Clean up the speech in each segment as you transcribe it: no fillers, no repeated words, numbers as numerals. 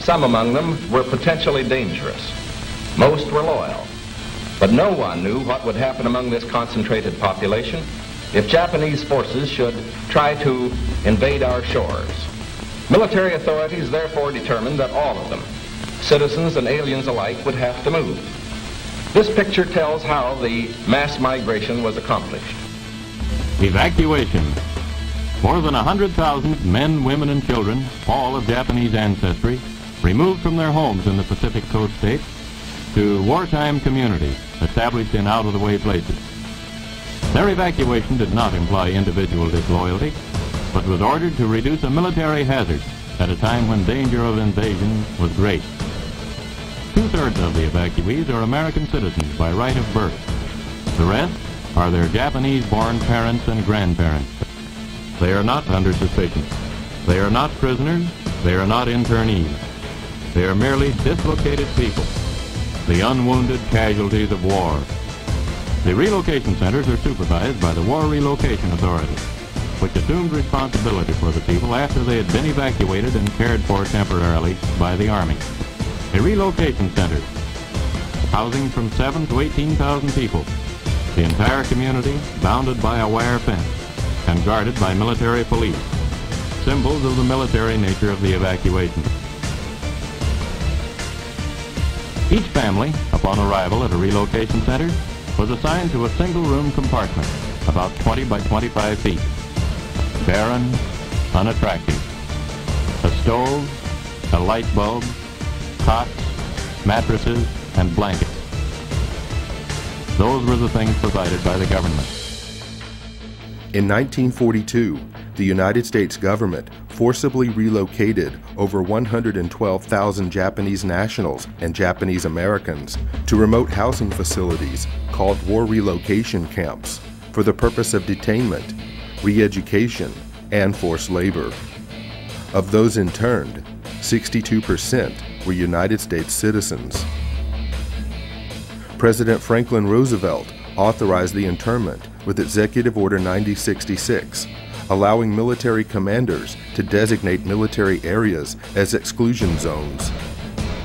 Some among them were potentially dangerous. Most were loyal. But no one knew what would happen among this concentrated population if Japanese forces should try to invade our shores. Military authorities therefore determined that all of them, citizens and aliens alike, would have to move. This picture tells how the mass migration was accomplished. Evacuation. More than 100,000 men, women, and children, all of Japanese ancestry, removed from their homes in the Pacific Coast states to wartime communities established in out-of-the-way places. Their evacuation did not imply individual disloyalty, but was ordered to reduce a military hazard at a time when danger of invasion was great. Two-thirds of the evacuees are American citizens by right of birth. The rest are their Japanese-born parents and grandparents. They are not under suspicion. They are not prisoners. They are not internees. They are merely dislocated people, the unwounded casualties of war. The relocation centers are supervised by the War Relocation Authority, which assumed responsibility for the people after they had been evacuated and cared for temporarily by the Army. A relocation center, housing from 7,000 to 18,000 people, the entire community bounded by a wire fence and guarded by military police, symbols of the military nature of the evacuation. Each family, upon arrival at a relocation center, was assigned to a single-room compartment, about 20 by 25 feet. Barren, unattractive. A stove, a light bulb, cots, mattresses, and blankets. Those were the things provided by the government. In 1942, the United States government forcibly relocated over 112,000 Japanese nationals and Japanese Americans to remote housing facilities called war relocation camps for the purpose of detainment, re-education, and forced labor. Of those interned, 62% were United States citizens. President Franklin Roosevelt authorized the internment with Executive Order 9066, allowing military commanders to designate military areas as exclusion zones.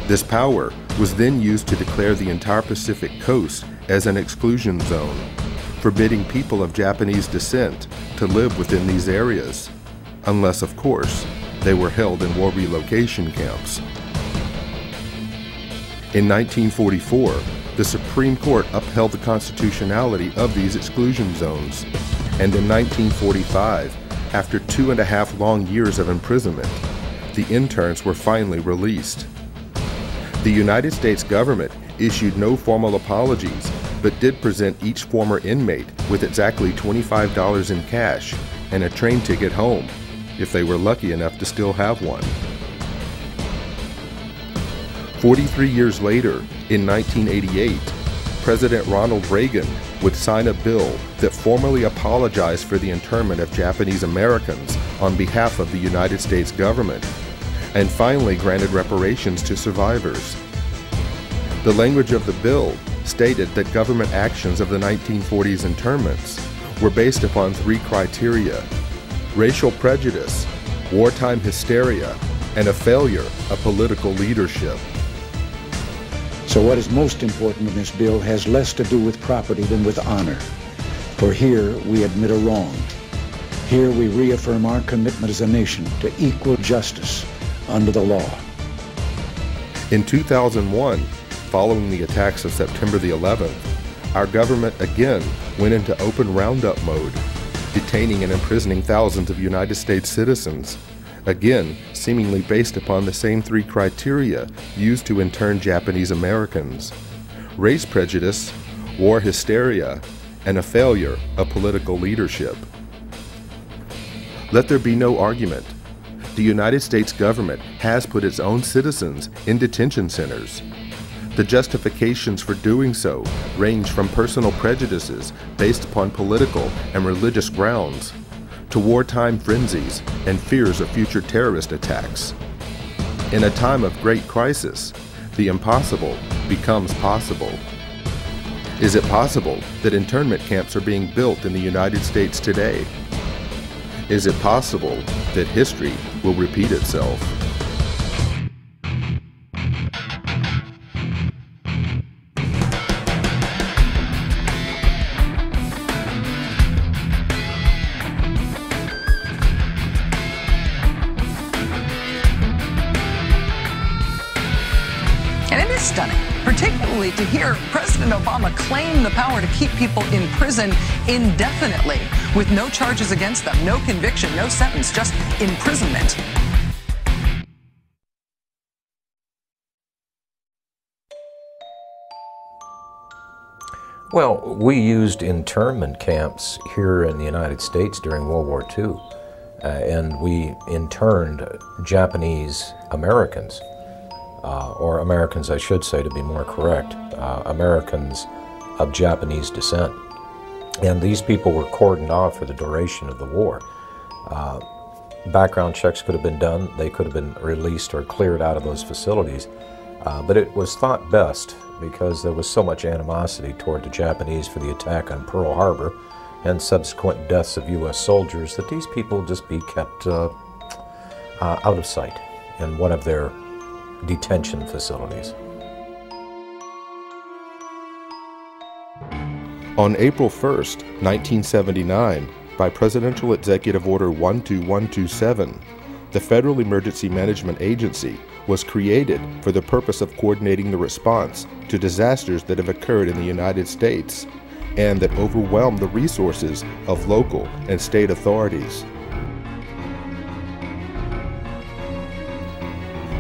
This power was then used to declare the entire Pacific Coast as an exclusion zone, forbidding people of Japanese descent to live within these areas, unless, of course, they were held in war relocation camps. In 1944, the Supreme Court upheld the constitutionality of these exclusion zones, and in 1945, after 2.5 long years of imprisonment, the interns were finally released. The United States government issued no formal apologies, but did present each former inmate with exactly $25 in cash and a train ticket home, if they were lucky enough to still have one. 43 years later, in 1988, President Ronald Reagan would sign a bill that formally apologized for the internment of Japanese Americans on behalf of the United States government, and finally granted reparations to survivors. The language of the bill stated that government actions of the 1940s internments were based upon 3 criteria: racial prejudice, wartime hysteria, and a failure of political leadership. So what is most important in this bill has less to do with property than with honor. For here we admit a wrong. Here we reaffirm our commitment as a nation to equal justice under the law. In 2001, following the attacks of September the 11th, our government again went into open roundup mode, detaining and imprisoning thousands of United States citizens, again seemingly based upon the same 3 criteria used to intern Japanese Americans: race prejudice, war hysteria, and a failure of political leadership. Let there be no argument. The United States government has put its own citizens in detention centers. The justifications for doing so range from personal prejudices based upon political and religious grounds to wartime frenzies and fears of future terrorist attacks. In a time of great crisis, the impossible becomes possible. Is it possible that internment camps are being built in the United States today? Is it possible that history will repeat itself? especially to hear President Obama claim the power to keep people in prison indefinitely with no charges against them, no conviction, no sentence, just imprisonment. Well, we used internment camps here in the United States during World War II, and we interned Japanese Americans, or Americans, I should say, to be more correct, Americans of Japanese descent. And these people were cordoned off for the duration of the war. Background checks could have been done. They could have been released or cleared out of those facilities. But it was thought best, because there was so much animosity toward the Japanese for the attack on Pearl Harbor and subsequent deaths of U.S. soldiers, that these people just be kept out of sight in one of their detention facilities. On April 1st, 1979, by Presidential Executive Order 12127, the Federal Emergency Management Agency was created for the purpose of coordinating the response to disasters that have occurred in the United States and that overwhelm the resources of local and state authorities.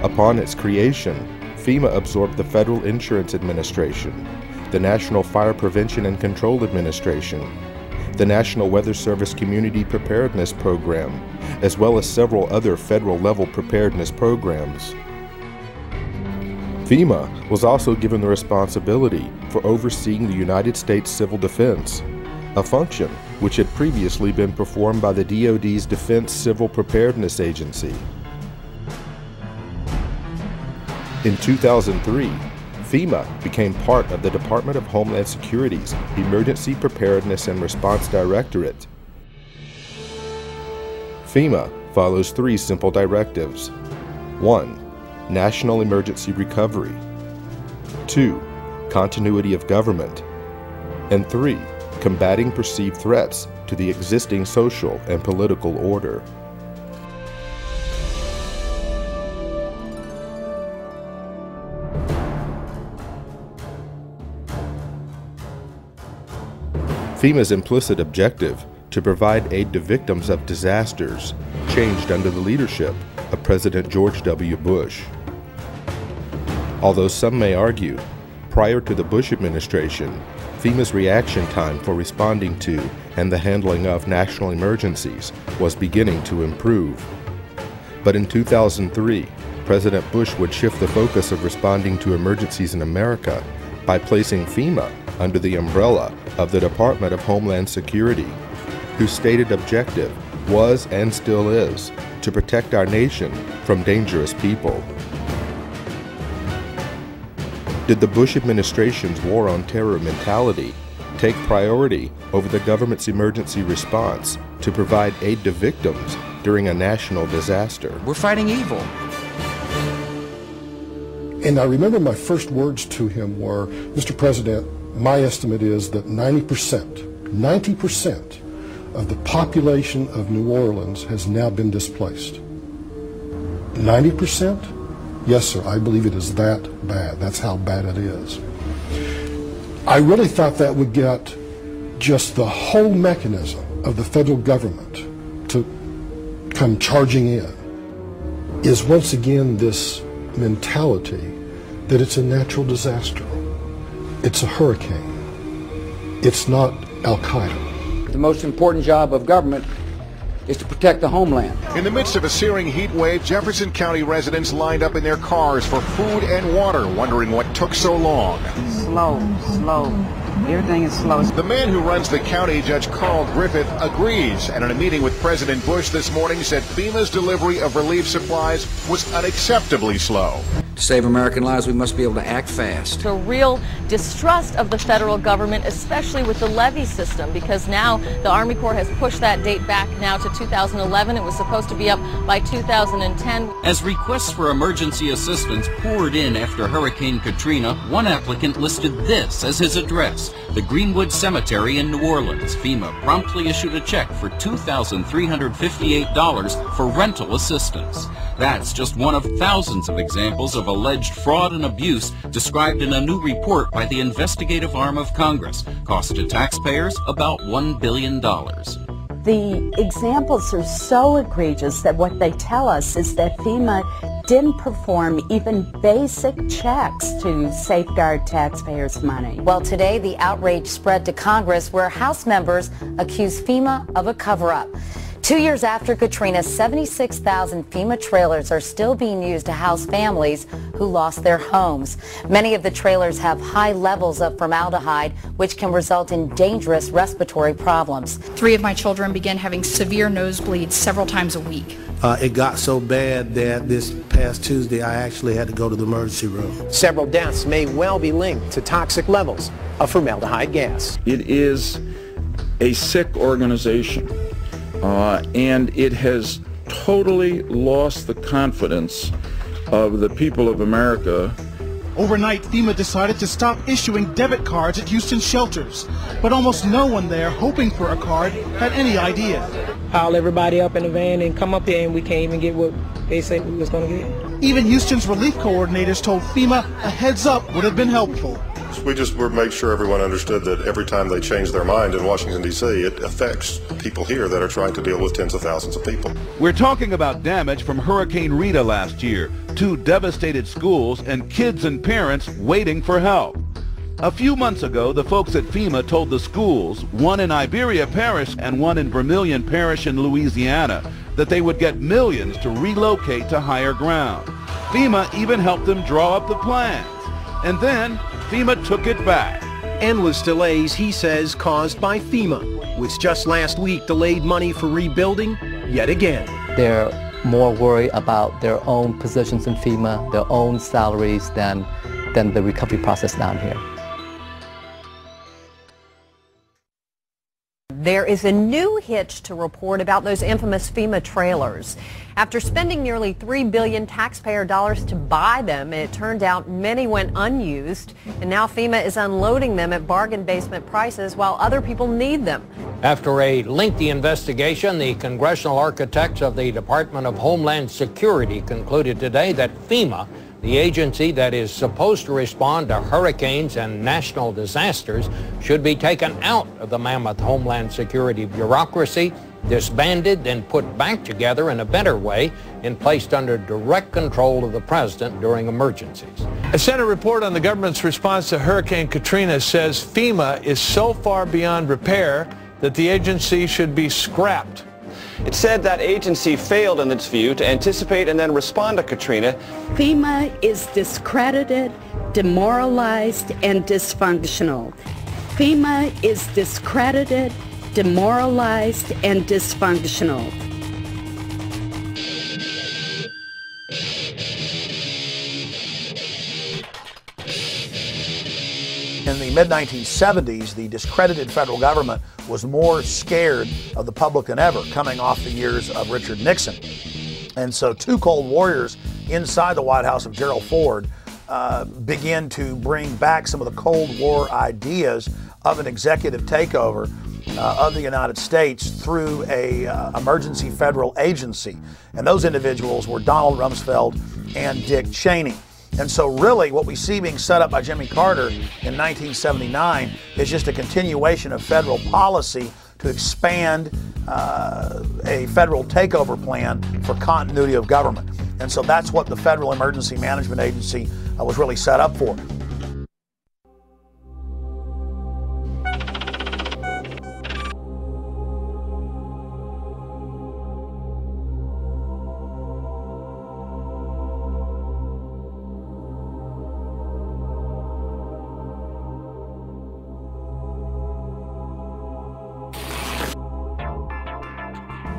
Upon its creation, FEMA absorbed the Federal Insurance Administration, the National Fire Prevention and Control Administration, the National Weather Service Community Preparedness Program, as well as several other federal-level preparedness programs. FEMA was also given the responsibility for overseeing the United States Civil Defense, a function which had previously been performed by the DoD's Defense Civil Preparedness Agency. In 2003, FEMA became part of the Department of Homeland Security's Emergency Preparedness and Response Directorate. FEMA follows three simple directives. 1. National emergency recovery. 2. Continuity of government. And 3. Combating perceived threats to the existing social and political order. FEMA's implicit objective to provide aid to victims of disasters changed under the leadership of President George W. Bush. Although some may argue, prior to the Bush administration, FEMA's reaction time for responding to and the handling of national emergencies was beginning to improve. But in 2003, President Bush would shift the focus of responding to emergencies in America by placing FEMA under the umbrella of the Department of Homeland Security, whose stated objective was and still is to protect our nation from dangerous people. Did the Bush administration's war on terror mentality take priority over the government's emergency response to provide aid to victims during a national disaster? We're fighting evil. And I remember my first words to him were, Mr. President, my estimate is that 90% of the population of New Orleans has now been displaced. 90%? Yes, sir, I believe it is that bad. That's how bad it is. I really thought that would get just the whole mechanism of the federal government to come charging in, is once again this mentality that it's a natural disaster. It's a hurricane. It's not Al-Qaeda. The most important job of government is to protect the homeland. In the midst of a searing heat wave, Jefferson County residents lined up in their cars for food and water, wondering what took so long. Slow. Everything is slow. The man who runs the county, Judge Carl Griffith, agrees, and in a meeting with President Bush this morning said FEMA's delivery of relief supplies was unacceptably slow. To save American lives, we must be able to act fast. A real distrust of the federal government, especially with the levee system, because now the Army Corps has pushed that date back now to 2011. It was supposed to be up by 2010. As requests for emergency assistance poured in after Hurricane Katrina, one applicant listed this as his address, the Greenwood Cemetery in New Orleans. FEMA promptly issued a check for $2,358 for rental assistance. That's just one of thousands of examples of alleged fraud and abuse described in a new report by the investigative arm of Congress. Cost to taxpayers about $1 billion. The examples are so egregious that what they tell us is that FEMA didn't perform even basic checks to safeguard taxpayers' money. Well, today the outrage spread to Congress where House members accuse FEMA of a cover-up. 2 years after Katrina, 76,000 FEMA trailers are still being used to house families who lost their homes. Many of the trailers have high levels of formaldehyde, which can result in dangerous respiratory problems. 3 of my children began having severe nosebleeds several times a week. It got so bad that this past Tuesday I actually had to go to the emergency room. Several deaths may well be linked to toxic levels of formaldehyde gas. It is a sick organization. And it has totally lost the confidence of the people of America. Overnight, FEMA decided to stop issuing debit cards at Houston shelters, but almost no one there hoping for a card had any idea. Pile everybody up in the van and come up here and we can't even get what they said we was going to get. Even Houston's relief coordinators told FEMA a heads up would have been helpful. We just made sure everyone understood that every time they change their mind in Washington, D.C., it affects people here that are trying to deal with tens of thousands of people. We're talking about damage from Hurricane Rita last year, 2 devastated schools and kids and parents waiting for help. A few months ago, the folks at FEMA told the schools, one in Iberia Parish and one in Vermilion Parish in Louisiana, that they would get millions to relocate to higher ground. FEMA even helped them draw up the plans. And then FEMA took it back. Endless delays, he says, caused by FEMA, which just last week delayed money for rebuilding yet again. They're more worried about their own positions in FEMA, their own salaries, than the recovery process down here. There is a new hitch to report about those infamous FEMA trailers. After spending nearly $3 billion taxpayer dollars to buy them, it turned out many went unused, and now FEMA is unloading them at bargain basement prices while other people need them. After a lengthy investigation, the congressional architects of the Department of Homeland Security concluded today that FEMA, the agency that is supposed to respond to hurricanes and national disasters, should be taken out of the mammoth Homeland Security bureaucracy, disbanded, then put back together in a better way and placed under direct control of the president during emergencies. A Senate report on the government's response to Hurricane Katrina says FEMA is so far beyond repair that the agency should be scrapped. It said that agency failed in its view to anticipate and then respond to Katrina. FEMA is discredited, demoralized, and dysfunctional. FEMA is discredited, demoralized, and dysfunctional. In the mid-1970s, the discredited federal government was more scared of the public than ever, coming off the years of Richard Nixon. And so 2 Cold Warriors inside the White House of Gerald Ford began to bring back some of the Cold War ideas of an executive takeover of the United States through a emergency federal agency. And those individuals were Donald Rumsfeld and Dick Cheney. And so really what we see being set up by Jimmy Carter in 1979 is just a continuation of federal policy to expand a federal takeover plan for continuity of government. And so that's what the Federal Emergency Management Agency was really set up for.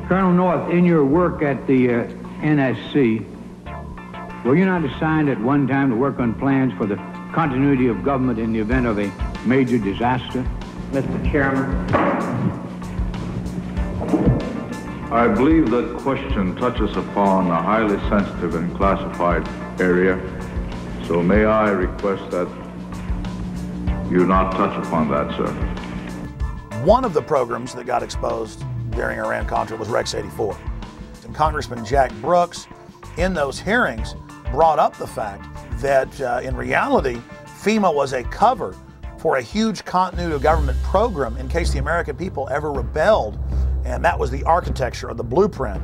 Colonel North, in your work at the NSC, were you not assigned at one time to work on plans for the continuity of government in the event of a major disaster? Mr. Chairman. I believe that question touches upon a highly sensitive and classified area, so may I request that you not touch upon that, sir. One of the programs that got exposed during Iran-Contra was Rex 84. And Congressman Jack Brooks in those hearings brought up the fact that in reality, FEMA was a cover for a huge continuity of government program in case the American people ever rebelled. And that was the architecture or the blueprint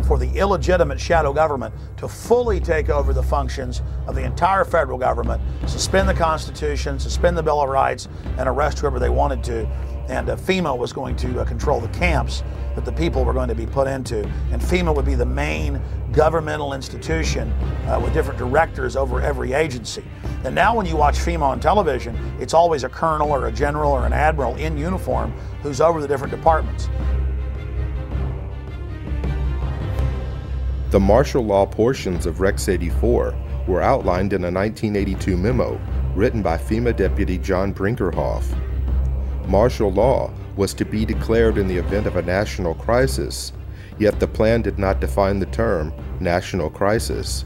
for the illegitimate shadow government to fully take over the functions of the entire federal government, suspend the Constitution, suspend the Bill of Rights, and arrest whoever they wanted to. And FEMA was going to control the camps that the people were going to be put into. And FEMA would be the main governmental institution with different directors over every agency. And now when you watch FEMA on television, it's always a colonel or a general or an admiral in uniform who's over the different departments. The martial law portions of Rex 84 were outlined in a 1982 memo written by FEMA Deputy John Brinkerhoff. Martial law was to be declared in the event of a national crisis, yet the plan did not define the term national crisis.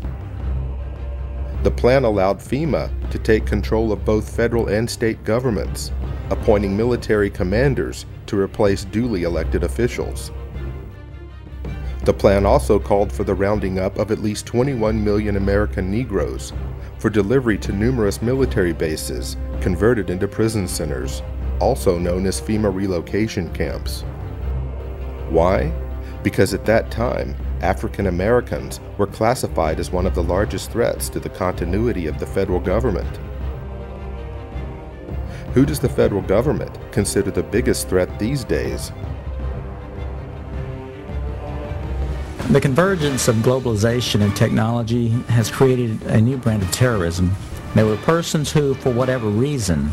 The plan allowed FEMA to take control of both federal and state governments, appointing military commanders to replace duly elected officials. The plan also called for the rounding up of at least 21 million American Negroes for delivery to numerous military bases converted into prison centers, also known as FEMA relocation camps. Why? Because at that time, African Americans were classified as one of the largest threats to the continuity of the federal government. Who does the federal government consider the biggest threat these days? The convergence of globalization and technology has created a new brand of terrorism. There were persons who, for whatever reason,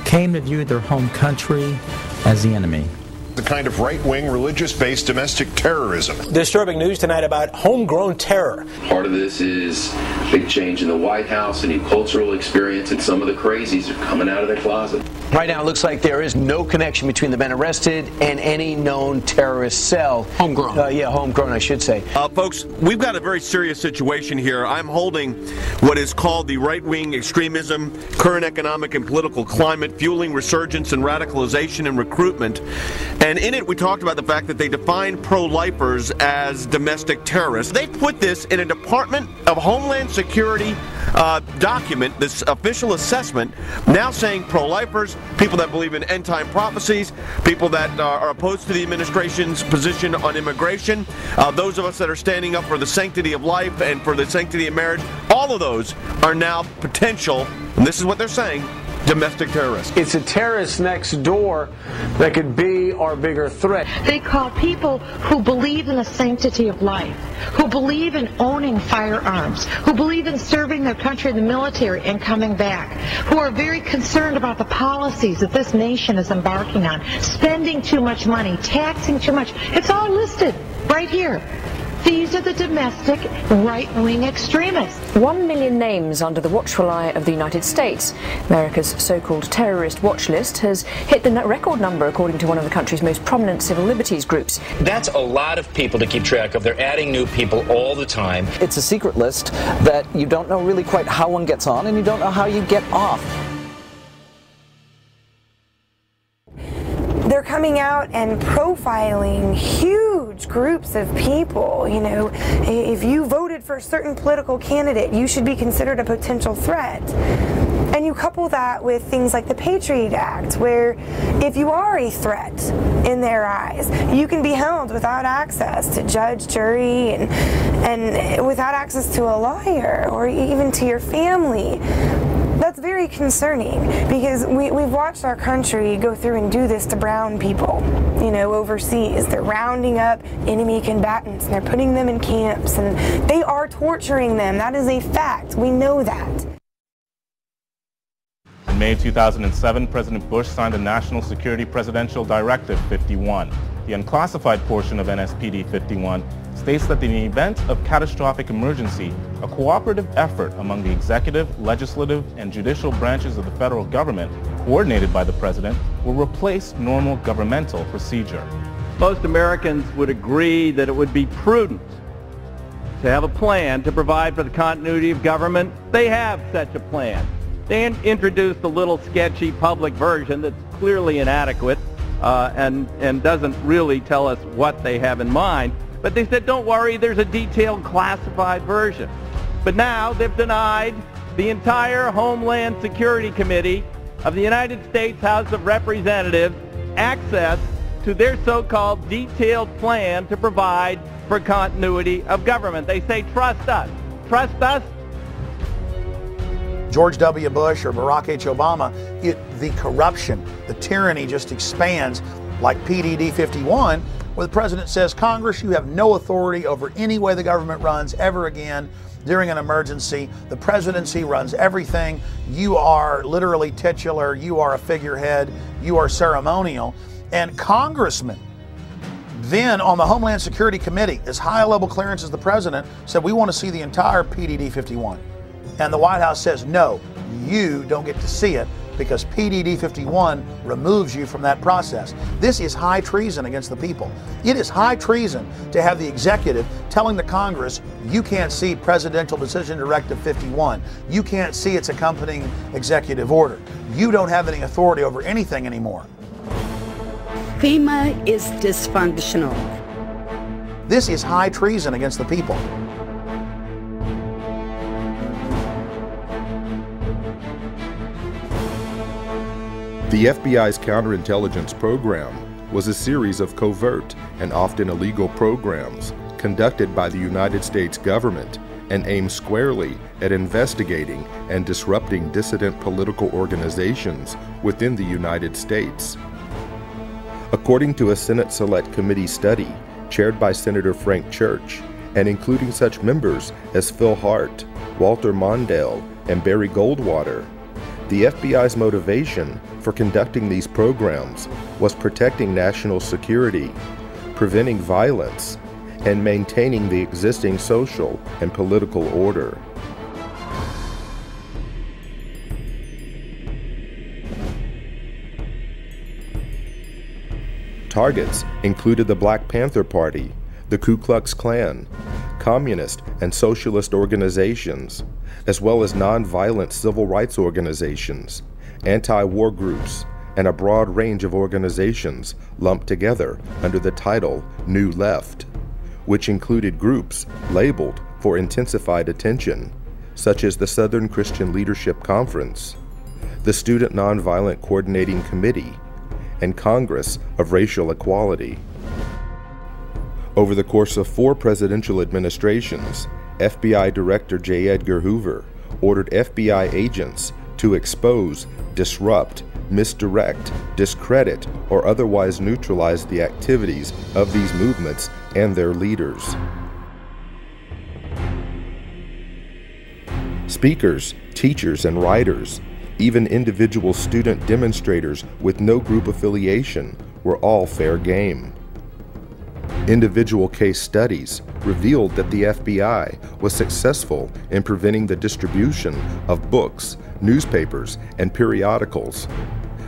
came to view their home country as the enemy. The kind of right-wing, religious-based domestic terrorism. Disturbing news tonight about homegrown terror. Part of this is big change in the White House, a new cultural experience, and some of the crazies are coming out of their closet. Right now, it looks like there is no connection between the men arrested and any known terrorist cell. Homegrown. Yeah, homegrown, I should say. Folks, we've got a very serious situation here. I'm holding what is called the right-wing extremism, current economic and political climate, fueling resurgence and radicalization and recruitment. And in it, we talked about the fact that they define pro-lifers as domestic terrorists. They put this in a Department of Homeland Security document, this official assessment, now saying pro-lifers, people that believe in end-time prophecies, people that are opposed to the administration's position on immigration, those of us that are standing up for the sanctity of life and for the sanctity of marriage, all of those are now potential, and this is what they're saying, domestic terrorists. It's a terrorist next door that could be our bigger threat. They call people who believe in the sanctity of life, who believe in owning firearms, who believe in serving their country in the military and coming back, who are very concerned about the policies that this nation is embarking on, spending too much money, taxing too much. It's all listed right here. These are the domestic right-wing extremists. 1 million names under the watchful eye of the United States. America's so-called terrorist watch list has hit the record number, according to one of the country's most prominent civil liberties groups. That's a lot of people to keep track of. They're adding new people all the time. It's a secret list that you don't know really quite how one gets on, and you don't know how you get off. They're coming out and profiling huge groups of people. You know, if you voted for a certain political candidate, you should be considered a potential threat. And you couple that with things like the Patriot Act, where if you are a threat in their eyes, you can be held without access to judge, jury, and without access to a lawyer or even to your family. That's very concerning because we've watched our country go through and do this to brown people, you know, overseas. They're rounding up enemy combatants and they're putting them in camps and they are torturing them. That is a fact. We know that. In May 2007, President Bush signed the National Security Presidential Directive 51. The unclassified portion of NSPD 51 states that in the event of catastrophic emergency, a cooperative effort among the executive, legislative, and judicial branches of the federal government, coordinated by the president, will replace normal governmental procedure. Most Americans would agree that it would be prudent to have a plan to provide for the continuity of government. They have such a plan. They introduced a little sketchy public version that's clearly inadequate and doesn't really tell us what they have in mind. But they said, don't worry, there's a detailed classified version. But now they've denied the entire Homeland Security Committee of the United States House of Representatives access to their so-called detailed plan to provide for continuity of government. They say, trust us. Trust us? George W. Bush or Barack H. Obama, the corruption, the tyranny just expands like PDD 51, where the president says, Congress, you have no authority over any way the government runs ever again during an emergency. The presidency runs everything. You are literally titular. You are a figurehead. You are ceremonial. And congressmen then on the Homeland Security Committee, as high a level clearance as the president, said, we want to see the entire PDD 51. And the White House says, no, you don't get to see it because PDD 51 removes you from that process. This is high treason against the people. It is high treason to have the executive telling the Congress, you can't see Presidential Decision Directive 51. You can't see its accompanying executive order. You don't have any authority over anything anymore. FEMA is dysfunctional. This is high treason against the people. The FBI's counterintelligence program was a series of covert and often illegal programs conducted by the United States government and aimed squarely at investigating and disrupting dissident political organizations within the United States. According to a Senate Select Committee study chaired by Senator Frank Church, and including such members as Phil Hart, Walter Mondale, and Barry Goldwater, the FBI's motivation for conducting these programs was protecting national security, preventing violence, and maintaining the existing social and political order. Targets included the Black Panther Party, the Ku Klux Klan, communist and socialist organizations, as well as nonviolent civil rights organizations, anti-war groups, and a broad range of organizations lumped together under the title New Left, which included groups labeled for intensified attention, such as the Southern Christian Leadership Conference, the Student Nonviolent Coordinating Committee, and Congress of Racial Equality. Over the course of 4 presidential administrations, FBI Director J. Edgar Hoover ordered FBI agents to expose, disrupt, misdirect, discredit, or otherwise neutralize the activities of these movements and their leaders. Speakers, teachers, and writers, even individual student demonstrators with no group affiliation, were all fair game. Individual case studies revealed that the FBI was successful in preventing the distribution of books, newspapers, and periodicals.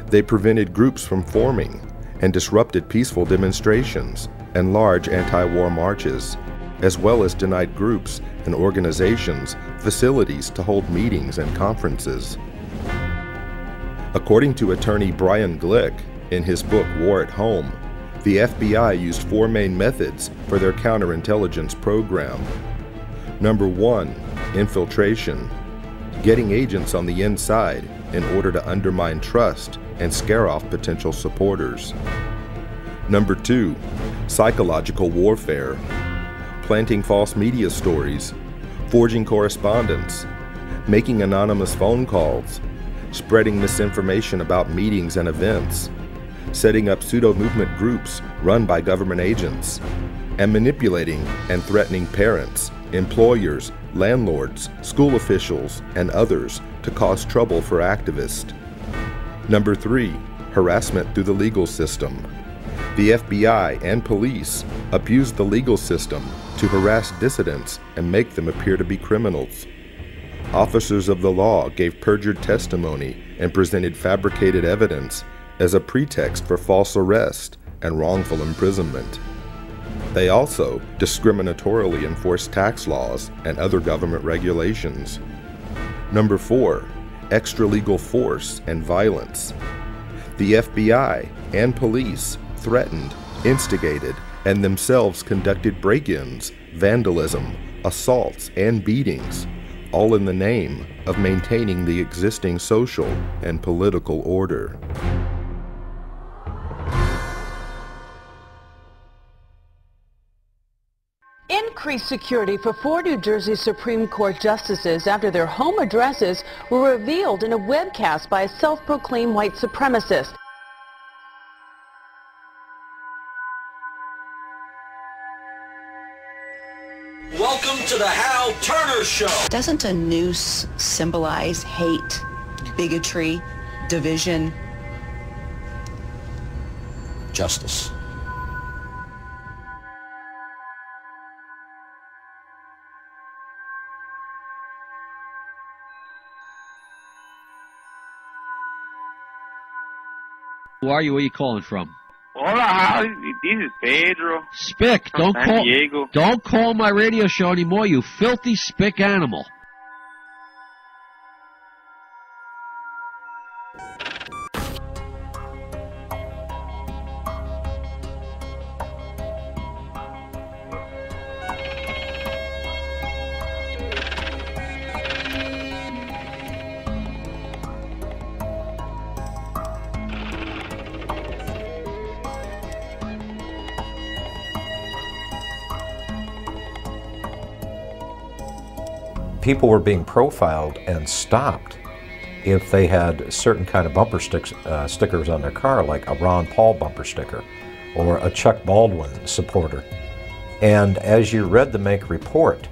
They prevented groups from forming and disrupted peaceful demonstrations and large anti-war marches, as well as denied groups and organizations facilities to hold meetings and conferences. According to attorney Brian Glick in his book War at Home, the FBI used 4 main methods for their counterintelligence program. Number 1, infiltration, getting agents on the inside in order to undermine trust and scare off potential supporters. Number 2, psychological warfare, planting false media stories, forging correspondence, making anonymous phone calls, spreading misinformation about meetings and events, setting up pseudo-movement groups run by government agents, and manipulating and threatening parents, employers, landlords, school officials, and others to cause trouble for activists. Number 3, harassment through the legal system. The FBI and police abused the legal system to harass dissidents and make them appear to be criminals. Officers of the law gave perjured testimony and presented fabricated evidence as a pretext for false arrest and wrongful imprisonment. They also discriminatorily enforced tax laws and other government regulations. Number 4, extralegal force and violence. The FBI and police threatened, instigated, and themselves conducted break-ins, vandalism, assaults, and beatings, all in the name of maintaining the existing social and political order. Increased security for 4 New Jersey Supreme Court justices after their home addresses were revealed in a webcast by a self-proclaimed white supremacist. Welcome to the Hal Turner Show. Doesn't a noose symbolize hate, bigotry, division? Justice. Who are you? Where are you calling from? Hola, this is Pedro. Spick, From San Diego. don't call my radio show anymore, you filthy spick animal. People were being profiled and stopped if they had certain kind of bumper stickers on their car, like a Ron Paul bumper sticker or a Chuck Baldwin supporter. And as you read the Make report,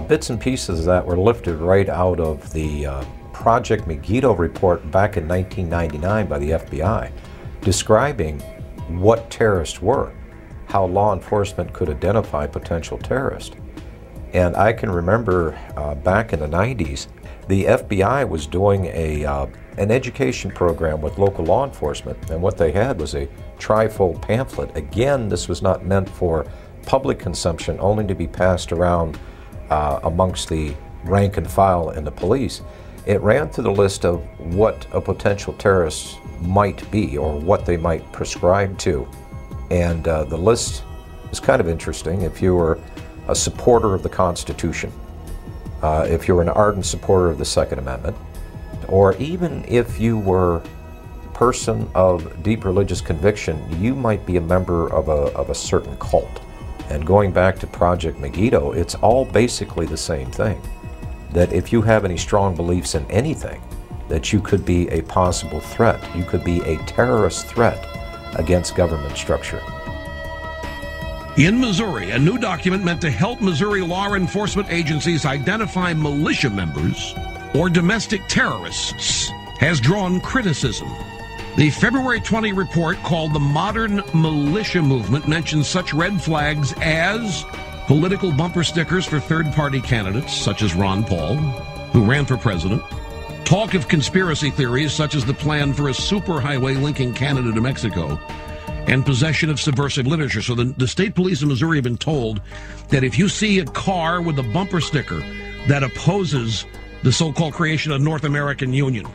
bits and pieces that were lifted right out of the Project Megiddo report back in 1999 by the FBI, describing what terrorists were, how law enforcement could identify potential terrorists. And I can remember back in the 90s, the FBI was doing an education program with local law enforcement, and what they had was a trifold pamphlet. Again, this was not meant for public consumption, only to be passed around amongst the rank and file in the police. It ran through the list of what a potential terrorist might be or what they might prescribe to. And the list is kind of interesting. If you were a supporter of the Constitution, if you were an ardent supporter of the Second Amendment, or even if you were a person of deep religious conviction, you might be a member of a certain cult. And going back to Project Megiddo, it's all basically the same thing. That if you have any strong beliefs in anything, that you could be a possible threat. You could be a terrorist threat against government structure. In Missouri, a new document meant to help Missouri law enforcement agencies identify militia members or domestic terrorists has drawn criticism. The February 20 report, called the Modern Militia Movement, mentions such red flags as political bumper stickers for third-party candidates, such as Ron Paul, who ran for president, talk of conspiracy theories, such as the plan for a superhighway linking Canada to Mexico, and possession of subversive literature. So the state police of Missouri have been told that if you see a car with a bumper sticker that opposes the so-called creation of North American Union,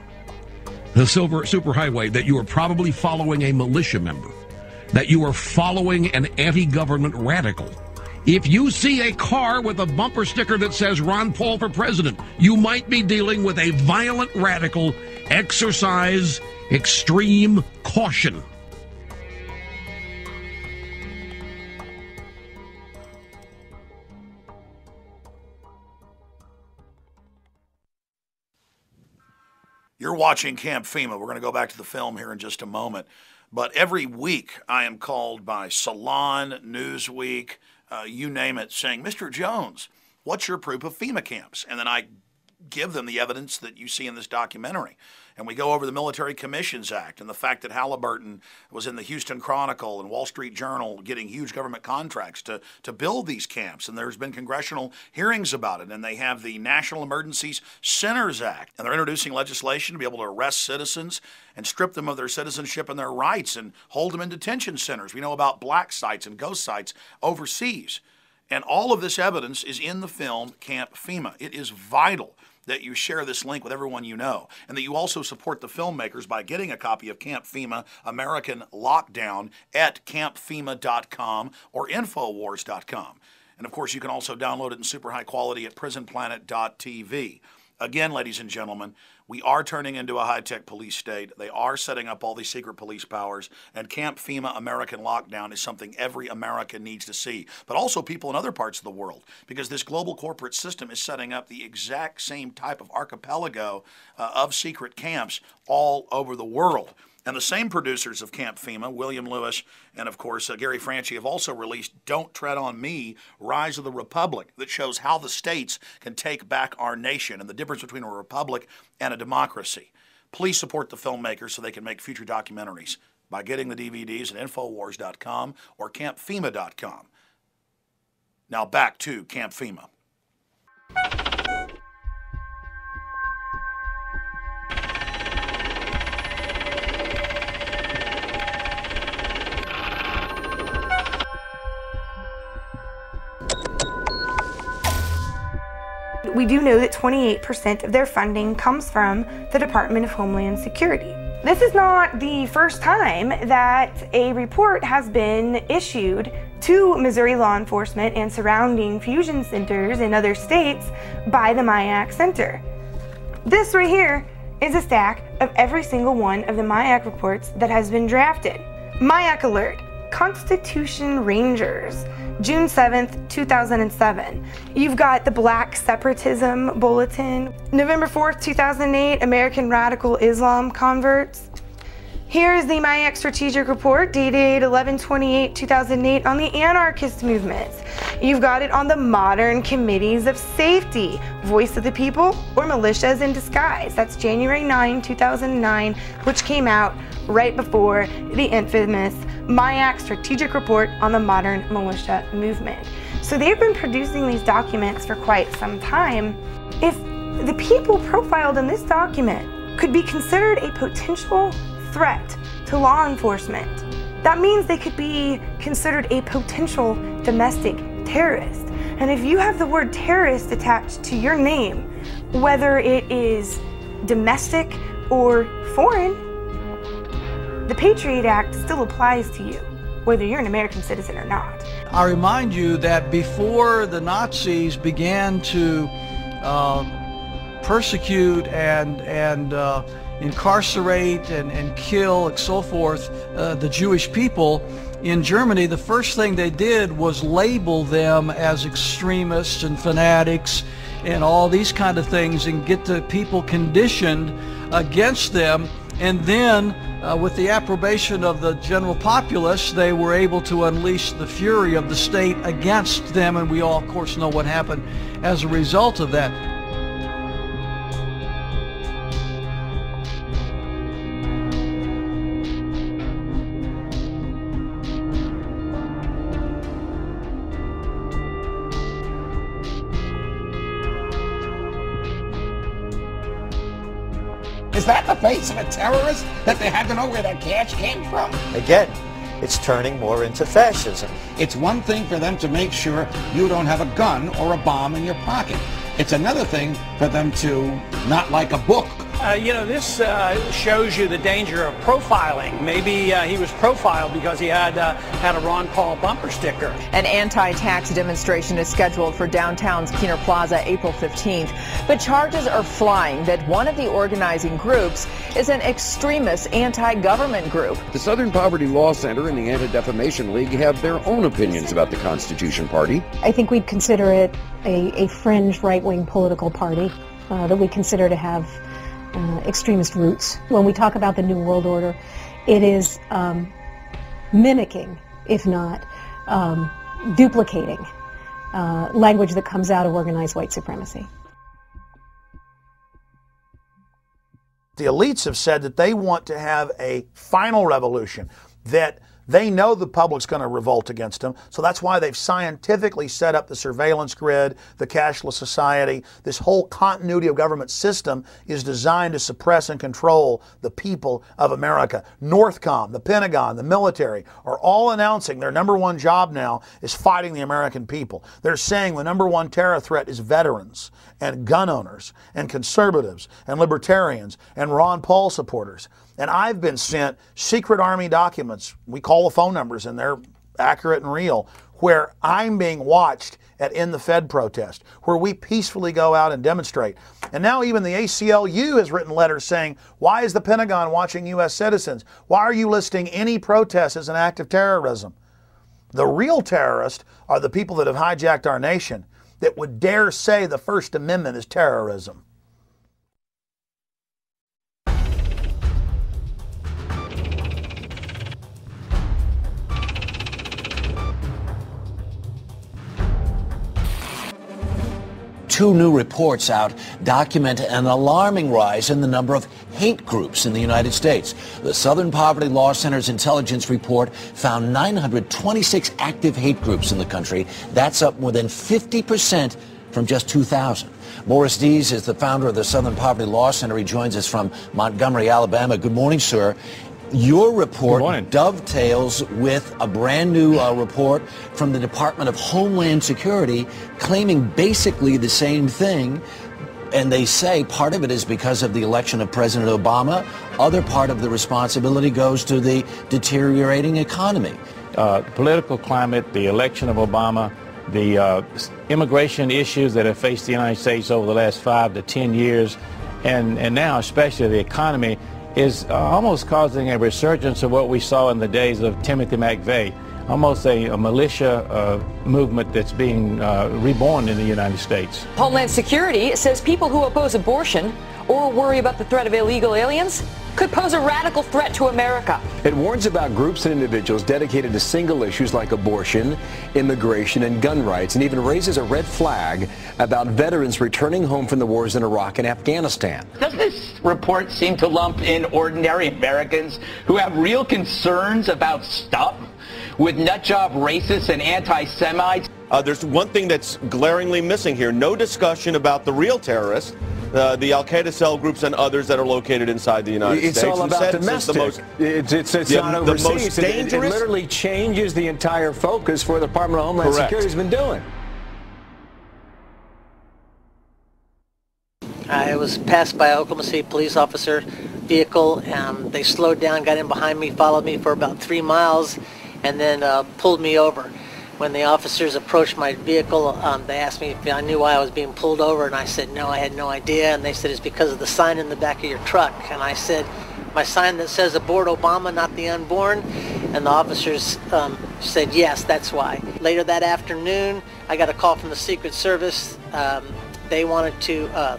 the superhighway, that you are probably following a militia member, that you are following an anti-government radical. If you see a car with a bumper sticker that says Ron Paul for president, you might be dealing with a violent radical. Exercise extreme caution. You're watching Camp FEMA. We're going to go back to the film here in just a moment. But every week I am called by Salon, Newsweek, you name it, saying, Mr. Jones, what's your proof of FEMA camps? And then I give them the evidence that you see in this documentary. And we go over the Military Commissions Act and the fact that Halliburton was in the Houston Chronicle and Wall Street Journal getting huge government contracts to build these camps. And there's been congressional hearings about it. And they have the National Emergencies Centers Act. And they're introducing legislation to be able to arrest citizens and strip them of their citizenship and their rights and hold them in detention centers. We know about black sites and ghost sites overseas. And all of this evidence is in the film Camp FEMA. It is vital that you share this link with everyone you know, and that you also support the filmmakers by getting a copy of Camp FEMA American Lockdown at campfema.com or infowars.com. And of course, you can also download it in super high quality at prisonplanet.tv. Again, ladies and gentlemen, we are turning into a high-tech police state. They are setting up all these secret police powers, and Camp FEMA American Lockdown is something every American needs to see, but also people in other parts of the world, because this global corporate system is setting up the exact same type of archipelago of secret camps all over the world. And the same producers of Camp FEMA, William Lewis and, of course, Gary Franchi, have also released Don't Tread on Me, Rise of the Republic, that shows how the states can take back our nation and the difference between a republic and a democracy. Please support the filmmakers so they can make future documentaries by getting the DVDs at Infowars.com or CampFEMA.com. Now back to Camp FEMA. We do know that 28% of their funding comes from the Department of Homeland Security. This is not the first time that a report has been issued to Missouri law enforcement and surrounding fusion centers in other states by the MIAC Center. This right here is a stack of every single one of the MIAC reports that has been drafted. MIAC Alert, Constitution Rangers, June 7th, 2007. You've got the Black Separatism Bulletin, November 4th, 2008, American Radical Islam Converts. Here's the MIAC Strategic Report dated 11/28/2008 on the anarchist movements. You've got it on the Modern Committees of Safety, Voice of the People, or Militias in Disguise. That's January 9, 2009, which came out right before the infamous MIAC Strategic Report on the Modern Militia Movement. So they've been producing these documents for quite some time. If the people profiled in this document could be considered a potential threat to law enforcement, that means they could be considered a potential domestic terrorist. And if you have the word terrorist attached to your name, whether it is domestic or foreign, the Patriot Act still applies to you, whether you're an American citizen or not. I remind you that before the Nazis began to persecute and incarcerate and kill and so forth the Jewish people in Germany, the first thing they did was label them as extremists and fanatics and all these kind of things and get the people conditioned against them. And then with the approbation of the general populace, they were able to unleash the fury of the state against them, and we all, of course, know what happened as a result of that. Is that the face of a terrorist that they had to know where that cash came from? Again, it's turning more into fascism. It's one thing for them to make sure you don't have a gun or a bomb in your pocket. It's another thing for them to not like a book. You know, this shows you the danger of profiling. Maybe he was profiled because he had a Ron Paul bumper sticker. An anti-tax demonstration is scheduled for downtown's Keener Plaza April 15th, but charges are flying that one of the organizing groups is an extremist anti-government group. The Southern Poverty Law Center and the Anti-Defamation League have their own opinions about the Constitution Party. I think we'd consider it a fringe right-wing political party that we consider to have extremist roots. When we talk about the New World Order, it is mimicking, if not duplicating, language that comes out of organized white supremacy. The elites have said that they want to have a final revolution, that They know the public's going to revolt against them, so that's why they've scientifically set up the surveillance grid, the cashless society. This whole continuity of government system is designed to suppress and control the people of America. Northcom, the Pentagon, the military are all announcing their number one job now is fighting the American people. They're saying the number one terror threat is veterans and gun owners and conservatives and libertarians and Ron Paul supporters. And I've been sent secret Army documents, we call the phone numbers and they're accurate and real, where I'm being watched at In the Fed protest, where we peacefully go out and demonstrate. And now even the ACLU has written letters saying, why is the Pentagon watching U.S. citizens? Why are you listing any protest as an act of terrorism? The real terrorists are the people that have hijacked our nation that would dare say the First Amendment is terrorism. Two new reports out document an alarming rise in the number of hate groups in the United States. The Southern Poverty Law Center's intelligence report found 926 active hate groups in the country. That's up more than 50% from just 2000. Morris Dees is the founder of the Southern Poverty Law Center. He joins us from Montgomery, Alabama. Good morning, sir. Your report dovetails with a brand new report from the Department of Homeland Security claiming basically the same thing. And they say part of it is because of the election of President Obama. Other part of the responsibility goes to the deteriorating economy. The political climate, the election of Obama, the immigration issues that have faced the United States over the last 5 to 10 years, and now especially the economy, is almost causing a resurgence of what we saw in the days of Timothy McVeigh, almost a militia movement that's being reborn in the United States. Homeland Security says people who oppose abortion or worry about the threat of illegal aliens could pose a radical threat to America. It warns about groups and individuals dedicated to single issues like abortion, immigration, and gun rights, and even raises a red flag about veterans returning home from the wars in Iraq and Afghanistan. Does this report seem to lump in ordinary Americans who have real concerns about stuff with nutjob racists and anti-Semites? There's one thing that's glaringly missing here. No discussion about the real terrorists, the Al-Qaeda cell groups and others that are located inside the United States. It's all about domestic. It's not overseas. The most dangerous. It literally changes the entire focus for the Department of Homeland Security has been doing. I was passed by an Oklahoma City police officer vehicle, and they slowed down, got in behind me, followed me for about 3 miles, and then pulled me over. When the officers approached my vehicle, they asked me if I knew why I was being pulled over, and I said no, I had no idea. And they said it's because of the sign in the back of your truck. And I said, my sign that says aboard Obama, not the unborn. And the officers said yes, that's why. Later that afternoon, I got a call from the Secret Service. They wanted to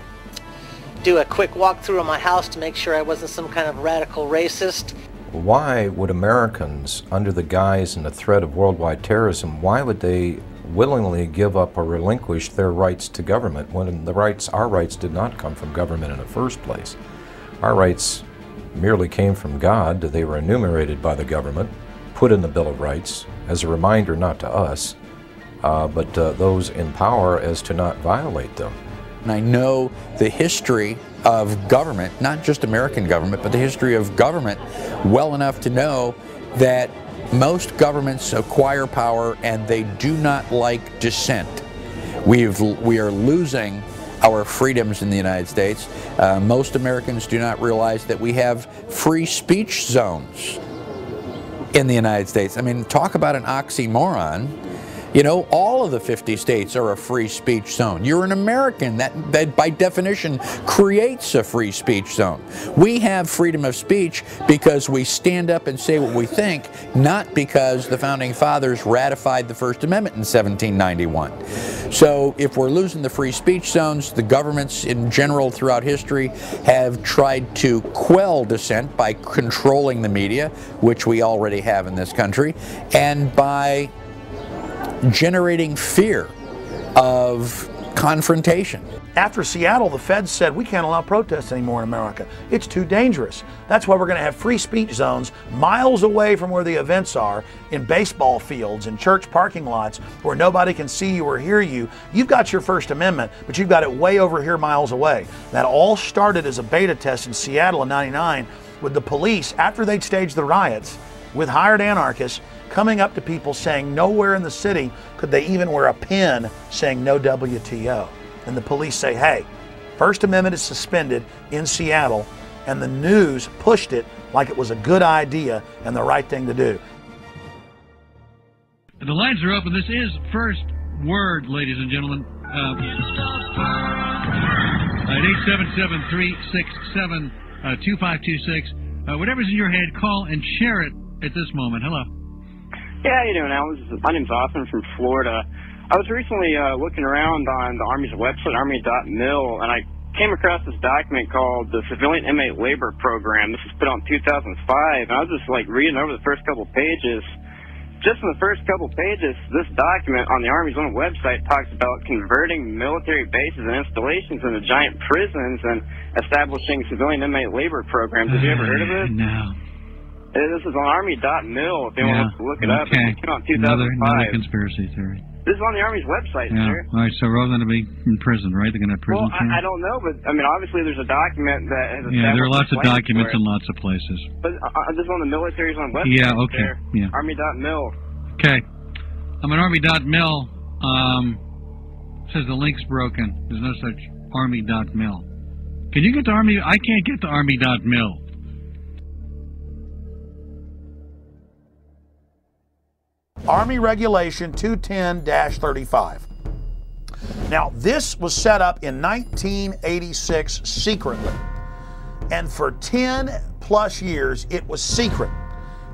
do a quick walkthrough of my house to make sure I wasn't some kind of radical racist. Why would Americans, under the guise and the threat of worldwide terrorism, why would they willingly give up or relinquish their rights to government when our rights did not come from government in the first place? Our rights merely came from God. They were enumerated by the government, put in the Bill of Rights as a reminder not to us, but those in power as to not violate them. And I know the history of government, not just American government, but the history of government well enough to know that most governments acquire power and they do not like dissent. We are losing our freedoms in the United States. Most Americans do not realize that we have free speech zones in the United States. I mean, talk about an oxymoron. You know, all of the 50 states are a free speech zone. You're an American. That by definition creates a free speech zone. We have freedom of speech because we stand up and say what we think, not because the Founding Fathers ratified the First Amendment in 1791. So if we're losing the free speech zones, the governments in general throughout history have tried to quell dissent by controlling the media, which we already have in this country, and by generating fear of confrontation. After Seattle, the feds said we can't allow protests anymore in America. It's too dangerous. That's why we're going to have free speech zones miles away from where the events are, in baseball fields, in church parking lots, where nobody can see you or hear you. You've got your First Amendment, but you've got it way over here miles away. That all started as a beta test in Seattle in '99 with the police, after they'd staged the riots, with hired anarchists, coming up to people saying nowhere in the city could they even wear a pin saying no WTO. And the police say, hey, First Amendment is suspended in Seattle, and the news pushed it like it was a good idea and the right thing to do. The lines are open. This is First Word, ladies and gentlemen. At 877-367-2526. Whatever's in your head, call and share it at this moment. Hello. Yeah, how you doing, Al? My name's Austin from Florida. I was recently looking around on the Army's website, Army.mil, and I came across this document called the Civilian Inmate Labor Program. This was put out in 2005, and I was just like reading over the first couple pages. Just in the first couple pages, this document on the Army's own website talks about converting military bases and installations into giant prisons and establishing civilian inmate labor programs. Have you ever heard of this? No. This is on Army.mil, if anyone wants to look it up. Okay. It came out in 2005. Another conspiracy theory. This is on the Army's website, Yeah. sir. All right, so we're all going to be in prison, right? They're going to have prison Well, terms? I don't know, but I mean, obviously there's a document that has Yeah, there are lots of established documents for in it. lots of places. But this is on the military's own website. Yeah, okay. There. Yeah. Army.mil. Okay. I'm at Army.mil. Says the link's broken. There's no such Army.mil. Can you get to Army? I can't get to Army.mil. Army Regulation 210-35. Now, this was set up in 1986 secretly, and for 10 plus years it was secret.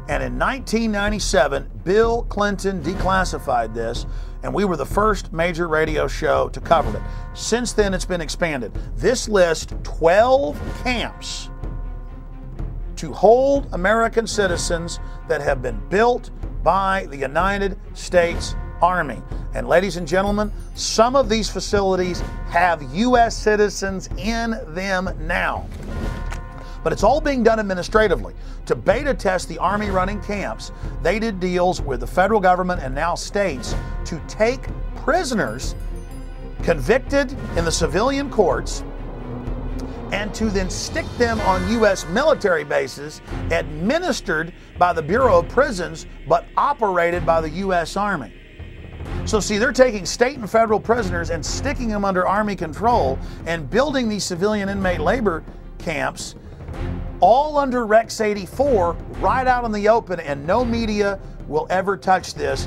And in 1997, Bill Clinton declassified this, and we were the first major radio show to cover it. Since then, it's been expanded. This lists 12 camps to hold American citizens that have been built by the United States Army. And ladies and gentlemen, some of these facilities have U.S. citizens in them now. But it's all being done administratively. To beta test the Army running camps, they did deals with the federal government and now states to take prisoners convicted in the civilian courts and to then stick them on U.S. military bases administered by the Bureau of Prisons but operated by the U.S. Army. So see, they're taking state and federal prisoners and sticking them under Army control and building these civilian inmate labor camps all under Rex 84 right out in the open, and no media will ever touch this.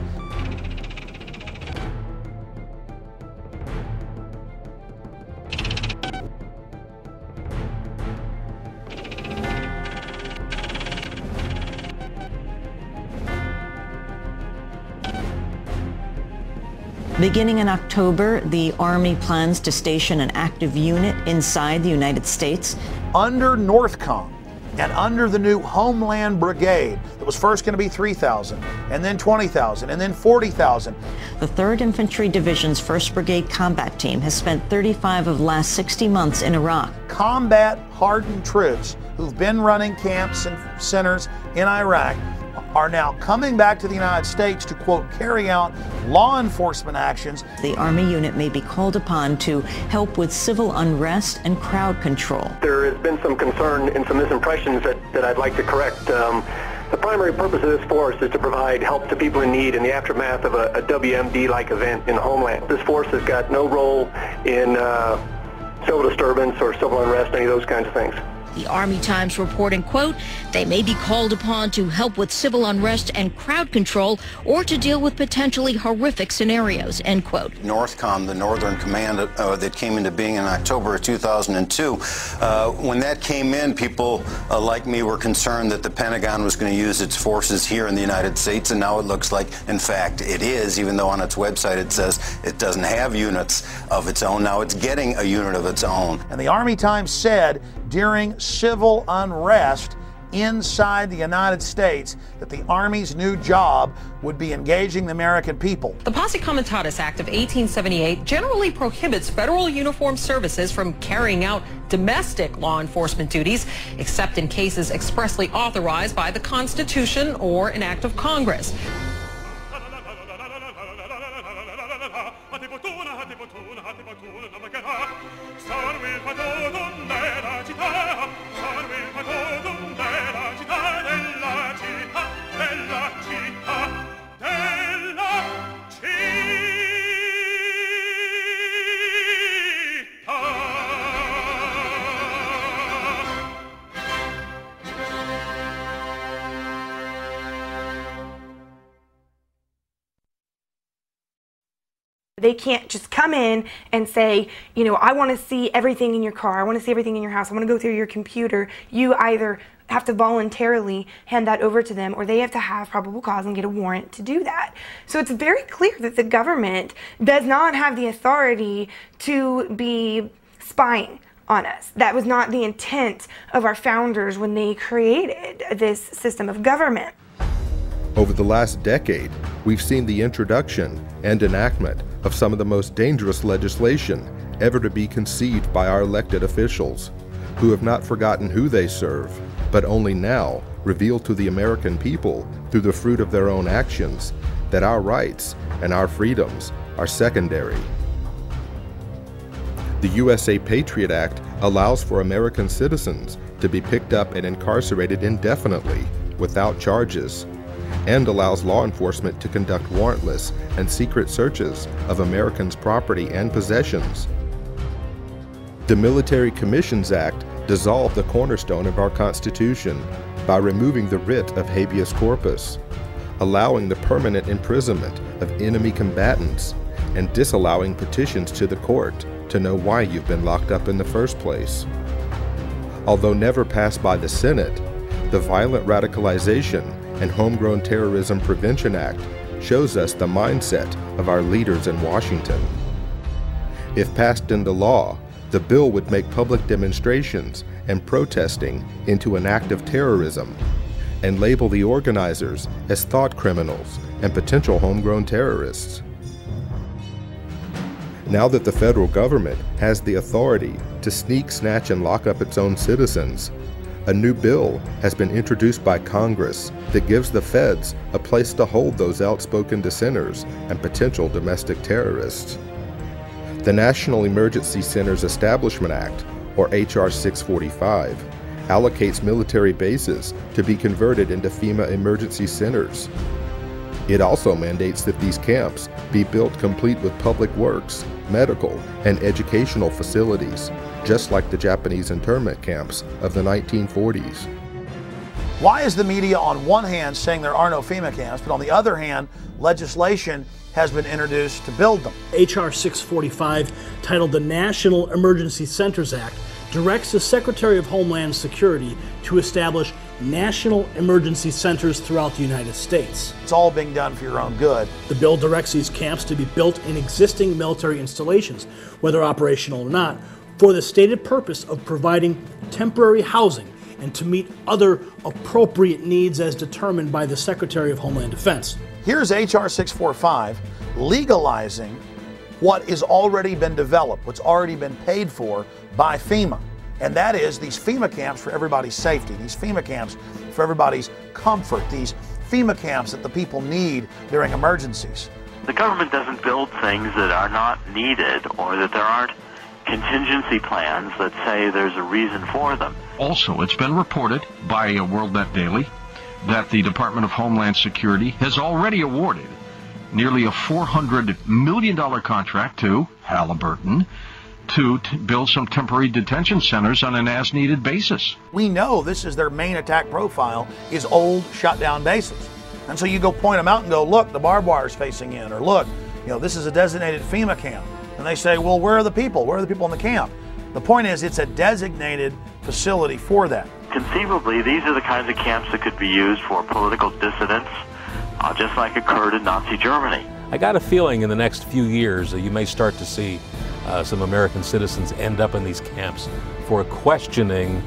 Beginning in October, the Army plans to station an active unit inside the United States. Under NORTHCOM and under the new Homeland Brigade, that was first going to be 3,000, and then 20,000, and then 40,000. The 3rd Infantry Division's 1st Brigade Combat Team has spent 35 of the last 60 months in Iraq. Combat-hardened troops who've been running camps and centers in Iraq are now coming back to the United States to, quote, carry out law enforcement actions. The Army unit may be called upon to help with civil unrest and crowd control. There has been some concern and some misimpressions that I'd like to correct. The primary purpose of this force is to provide help to people in need in the aftermath of a WMD-like event in the homeland. This force has got no role in civil disturbance or civil unrest, any of those kinds of things. The Army Times reporting, quote, they may be called upon to help with civil unrest and crowd control or to deal with potentially horrific scenarios, end quote. NORTHCOM, the Northern Command that came into being in October of 2002, when that came in, people like me were concerned that the Pentagon was going to use its forces here in the United States, and now it looks like, in fact, it is, even though on its website it says it doesn't have units of its own. Now it's getting a unit of its own. And the Army Times said during civil unrest, inside the United States that the Army's new job would be engaging the American people. The Posse Comitatus Act of 1878 generally prohibits federal uniformed services from carrying out domestic law enforcement duties, except in cases expressly authorized by the Constitution or an act of Congress. They can't just come in and say, you know, I want to see everything in your car, I want to see everything in your house, I want to go through your computer. You either have to voluntarily hand that over to them, or they have to have probable cause and get a warrant to do that. So it's very clear that the government does not have the authority to be spying on us. That was not the intent of our founders when they created this system of government. Over the last decade, we've seen the introduction and enactment of some of the most dangerous legislation ever to be conceived by our elected officials, who have not forgotten who they serve, but only now reveal to the American people, through the fruit of their own actions, that our rights and our freedoms are secondary. The USA Patriot Act allows for American citizens to be picked up and incarcerated indefinitely without charges, and allows law enforcement to conduct warrantless and secret searches of Americans' property and possessions. The Military Commissions Act dissolved the cornerstone of our Constitution by removing the writ of habeas corpus, allowing the permanent imprisonment of enemy combatants, and disallowing petitions to the court to know why you've been locked up in the first place. Although never passed by the Senate, the Violent Radicalization and Homegrown Terrorism Prevention Act shows us the mindset of our leaders in Washington. If passed into law, the bill would make public demonstrations and protesting into an act of terrorism and label the organizers as thought criminals and potential homegrown terrorists. Now that the federal government has the authority to sneak, snatch, and lock up its own citizens, a new bill has been introduced by Congress that gives the feds a place to hold those outspoken dissenters and potential domestic terrorists. The National Emergency Centers Establishment Act, or H.R. 645, allocates military bases to be converted into FEMA emergency centers. It also mandates that these camps be built complete with public works, medical, and educational facilities, just like the Japanese internment camps of the 1940s. Why is the media on one hand saying there are no FEMA camps, but on the other hand, legislation has been introduced to build them? H.R. 645, titled the National Emergency Centers Act, directs the Secretary of Homeland Security to establish national emergency centers throughout the United States. It's all being done for your own good. The bill directs these camps to be built in existing military installations, whether operational or not, for the stated purpose of providing temporary housing and to meet other appropriate needs as determined by the Secretary of Homeland Defense. Here's H.R. 645 legalizing what has already been developed, what's already been paid for by FEMA. And that is these FEMA camps for everybody's safety, these FEMA camps for everybody's comfort, these FEMA camps that the people need during emergencies. The government doesn't build things that are not needed or that there aren't contingency plans that say there's a reason for them. Also, it's been reported by WorldNet Daily that the Department of Homeland Security has already awarded nearly a $400 million contract to Halliburton to build some temporary detention centers on an as-needed basis. We know this is their main attack profile, is old, shut-down bases. And so you go point them out and go, look, the barbed wire's facing in, or look, you know, this is a designated FEMA camp. And they say, well, where are the people? Where are the people in the camp? The point is, it's a designated facility for that. Conceivably, these are the kinds of camps that could be used for political dissidents, just like occurred in Nazi Germany. I got a feeling in the next few years that you may start to see some American citizens end up in these camps for questioning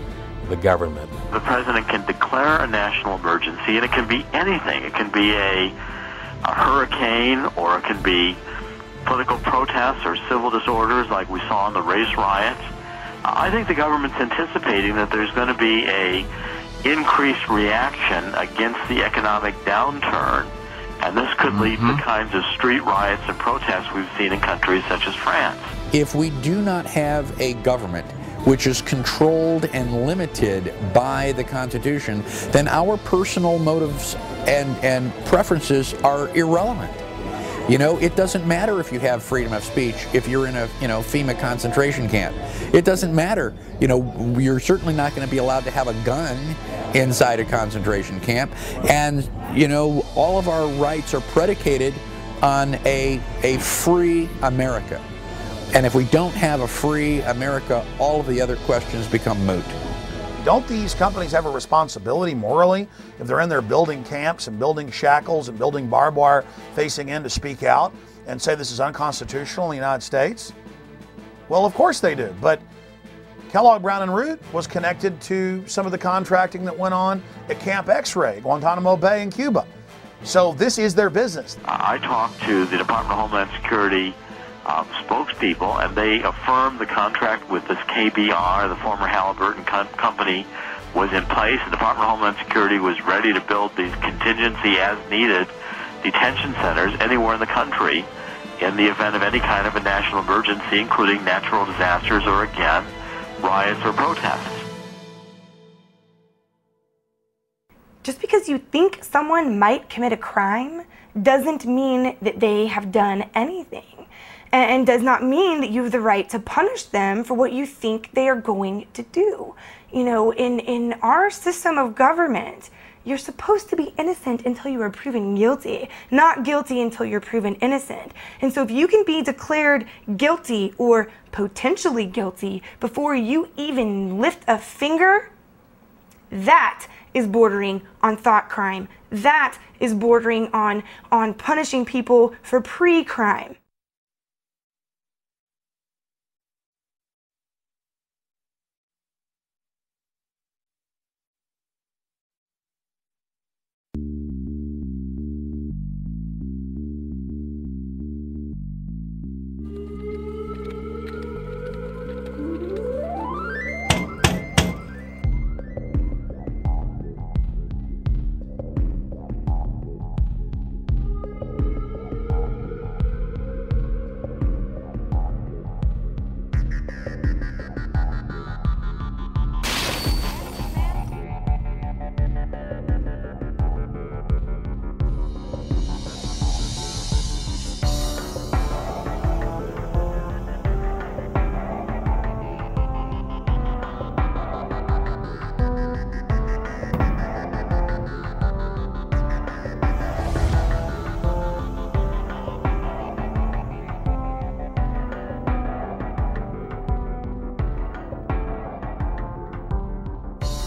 the government. The president can declare a national emergency, and it can be anything. It can be a hurricane, or it can be political protests or civil disorders like we saw in the race riots. I think the government's anticipating that there's going to be a increased reaction against the economic downturn, and this could lead to the kinds of street riots and protests we've seen in countries such as France. If we do not have a government which is controlled and limited by the Constitution, then our personal motives and preferences are irrelevant. You know, it doesn't matter if you have freedom of speech if you're in a, FEMA concentration camp. It doesn't matter. You're certainly not going to be allowed to have a gun inside a concentration camp. And, all of our rights are predicated on a free America. And if we don't have a free America, all of the other questions become moot. Don't these companies have a responsibility morally if they're in there building camps and building shackles and building barbed wire facing in to speak out and say this is unconstitutional in the United States? Well, of course they do. But Kellogg Brown & Root was connected to some of the contracting that went on at Camp X-Ray, Guantanamo Bay in Cuba. So this is their business. I talked to the Department of Homeland Security spokespeople, and they affirmed the contract with this KBR, the former Halliburton company, was in place. The Department of Homeland Security was ready to build these contingency as needed detention centers anywhere in the country in the event of any kind of a national emergency, including natural disasters or, again, riots or protests. Just because you think someone might commit a crime doesn't mean that they have done anything, and does not mean that you have the right to punish them for what you think they are going to do. In our system of government, you're supposed to be innocent until you are proven guilty, not guilty until you're proven innocent. And so if you can be declared guilty or potentially guilty before you even lift a finger, that is bordering on thought crime. That is bordering on punishing people for pre-crime.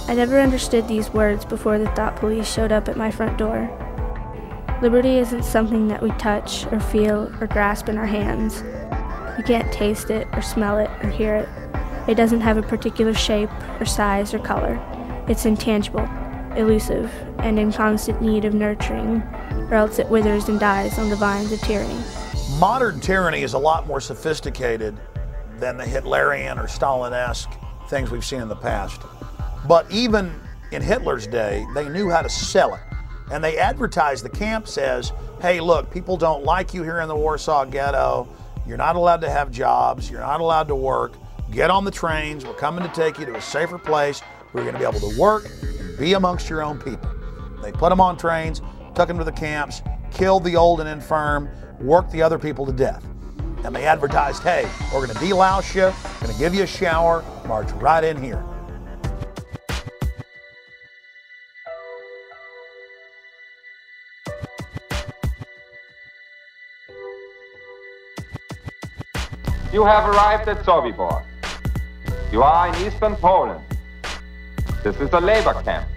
I never understood these words before the thought police showed up at my front door. Liberty isn't something that we touch or feel or grasp in our hands. You can't taste it or smell it or hear it. It doesn't have a particular shape or size or color. It's intangible, elusive, and in constant need of nurturing, or else it withers and dies on the vines of tyranny. Modern tyranny is a lot more sophisticated than the Hitlerian or Stalin-esque things we've seen in the past. But even in Hitler's day, they knew how to sell it. And they advertised the camps as, hey, look, people don't like you here in the Warsaw Ghetto. You're not allowed to have jobs. You're not allowed to work. Get on the trains. We're coming to take you to a safer place where you're going to be able to work and be amongst your own people. They put them on trains, took them to the camps, killed the old and infirm, worked the other people to death. And they advertised, hey, we're going to delouse you, going to give you a shower, march right in here. You have arrived at Sobibor. You are in eastern Poland. This is a labor camp.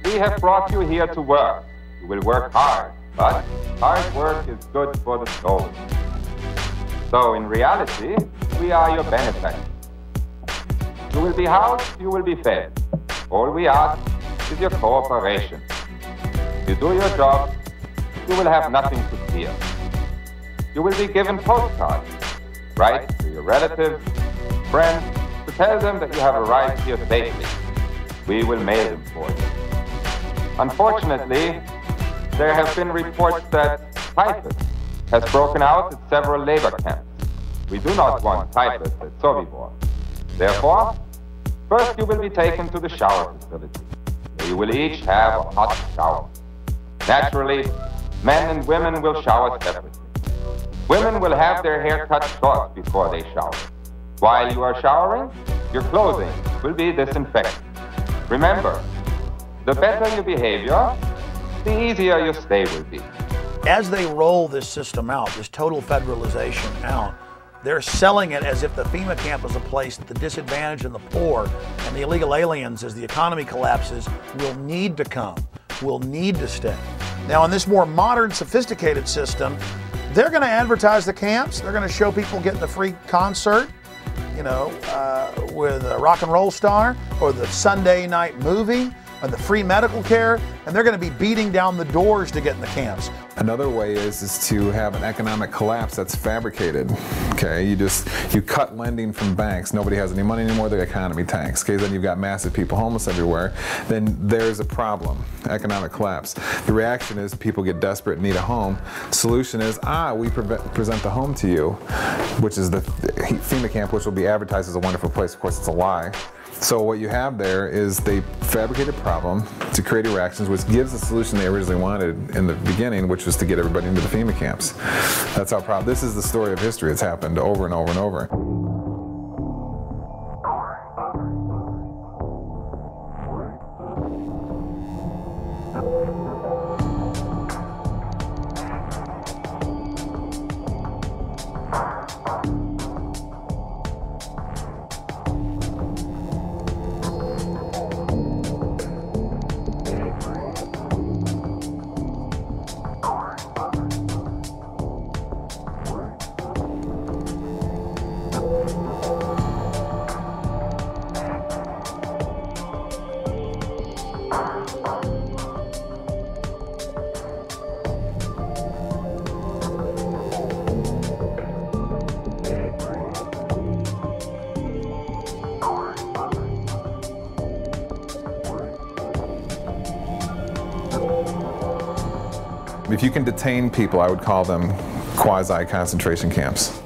We have brought you here to work. You will work hard, but hard work is good for the soul. So in reality, we are your benefactors. You will be housed, you will be fed. All we ask is your cooperation. If you do your job, you will have nothing to fear. You will be given postcards. Write to your relatives, friends, to tell them that you have arrived here safely. We will mail them for you. Unfortunately, there have been reports that typhus has broken out at several labor camps. We do not want typhus at Sobibor. Therefore, first you will be taken to the shower facility, where you will each have a hot shower. Naturally, men and women will shower separately. Women will have their hair cut short before they shower. While you are showering, your clothing will be disinfected. Remember, the better your behavior, the easier your stay will be. As they roll this system out, this total federalization out, they're selling it as if the FEMA camp is a place that the disadvantaged and the poor and the illegal aliens, as the economy collapses, will need to come, will need to stay. Now, in this more modern, sophisticated system, they're going to advertise the camps. They're going to show people getting the free concert, you know, with a rock and roll star, or the Sunday night movie, or the free medical care, and they're going to be beating down the doors to get in the camps. Another way is to have an economic collapse that's fabricated. Okay, you cut lending from banks. Nobody has any money anymore. The economy tanks. Okay, then you've got massive people homeless everywhere. Then there's a problem. Economic collapse. The reaction is people get desperate and need a home. Solution is we present the home to you, which is the FEMA camp, which will be advertised as a wonderful place. Of course, it's a lie. So what you have there is they fabricate a problem to create reactions, which gives the solution they originally wanted in the beginning, which was to get everybody into the FEMA camps. That's how problem. This is the story of history. It's happened over and over and over. If you can detain people, I would call them quasi-concentration camps.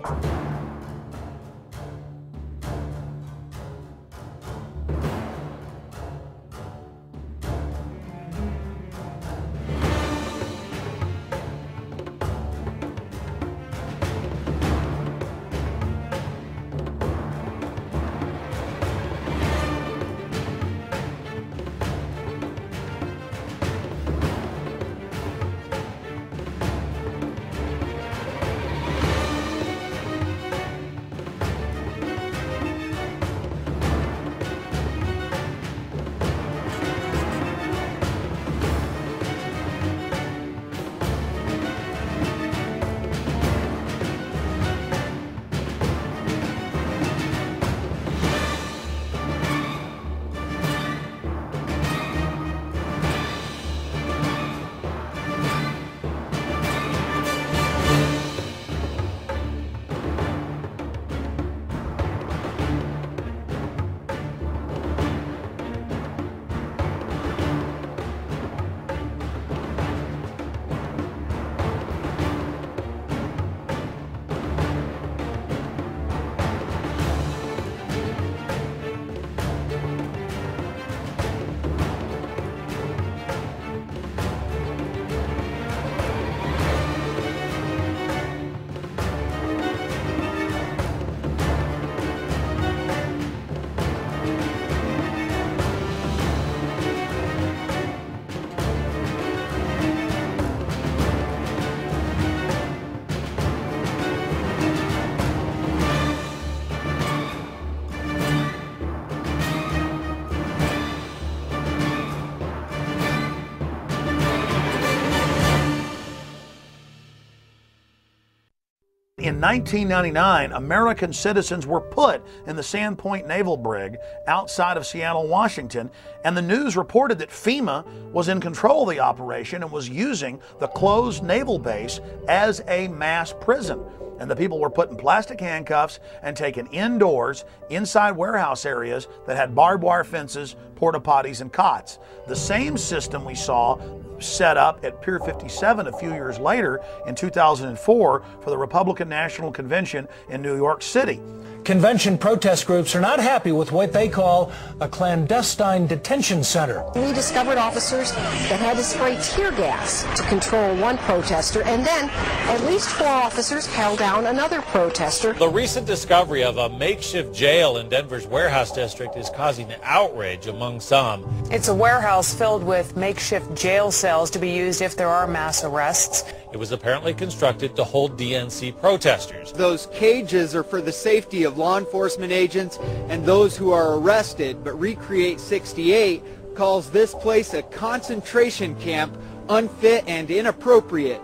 In 1999, American citizens were put in the Sandpoint Naval Brig outside of Seattle, Washington, and the news reported that FEMA was in control of the operation and was using the closed naval base as a mass prison. And the people were put in plastic handcuffs and taken indoors, inside warehouse areas that had barbed wire fences, porta potties, and cots. The same system we saw set up at Pier 57 a few years later in 2004 for the Republican National Convention in New York City. Convention protest groups are not happy with what they call a clandestine detention center. We discovered officers that had to spray tear gas to control one protester, and then at least 4 officers held down another protester. The recent discovery of a makeshift jail in Denver's warehouse district is causing outrage among some. It's a warehouse filled with makeshift jail cells to be used if there are mass arrests. It was apparently constructed to hold DNC protesters. Those cages are for the safety of law enforcement agents and those who are arrested, but Recreate 68 calls this place a concentration camp, unfit and inappropriate.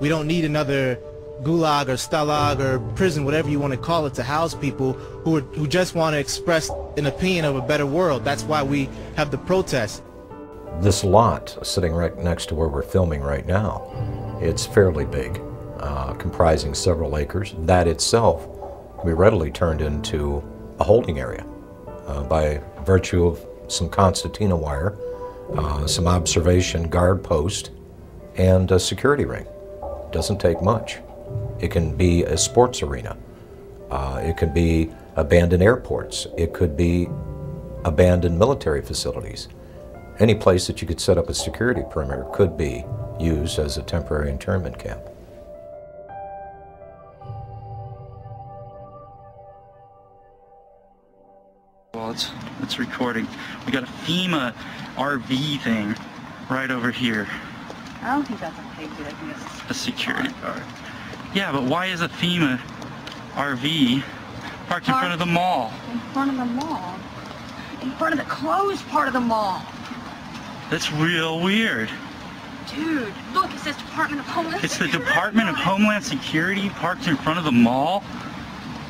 We don't need another gulag or stalag or prison, whatever you want to call it, to house people who just want to express an opinion of a better world. That's why we have the protests. This lot sitting right next to where we're filming right now, it's fairly big, comprising several acres. That itself can be readily turned into a holding area by virtue of some concertina wire, some observation guard post, and a security ring. Doesn't take much. It can be a sports arena. It could be abandoned airports. It could be abandoned military facilities. Any place that you could set up a security perimeter could be used as a temporary internment camp. Well, it's recording. We got a FEMA RV thing right over here. I don't think that's a pig, dude. I think it's a security guard. Yeah, but why is a FEMA RV parked in front of the mall? In front of the mall? In front of the closed part of the mall. That's real weird. Dude, look, it says Department of Homeland It's Security. the Department of Homeland Security parked in front of the mall?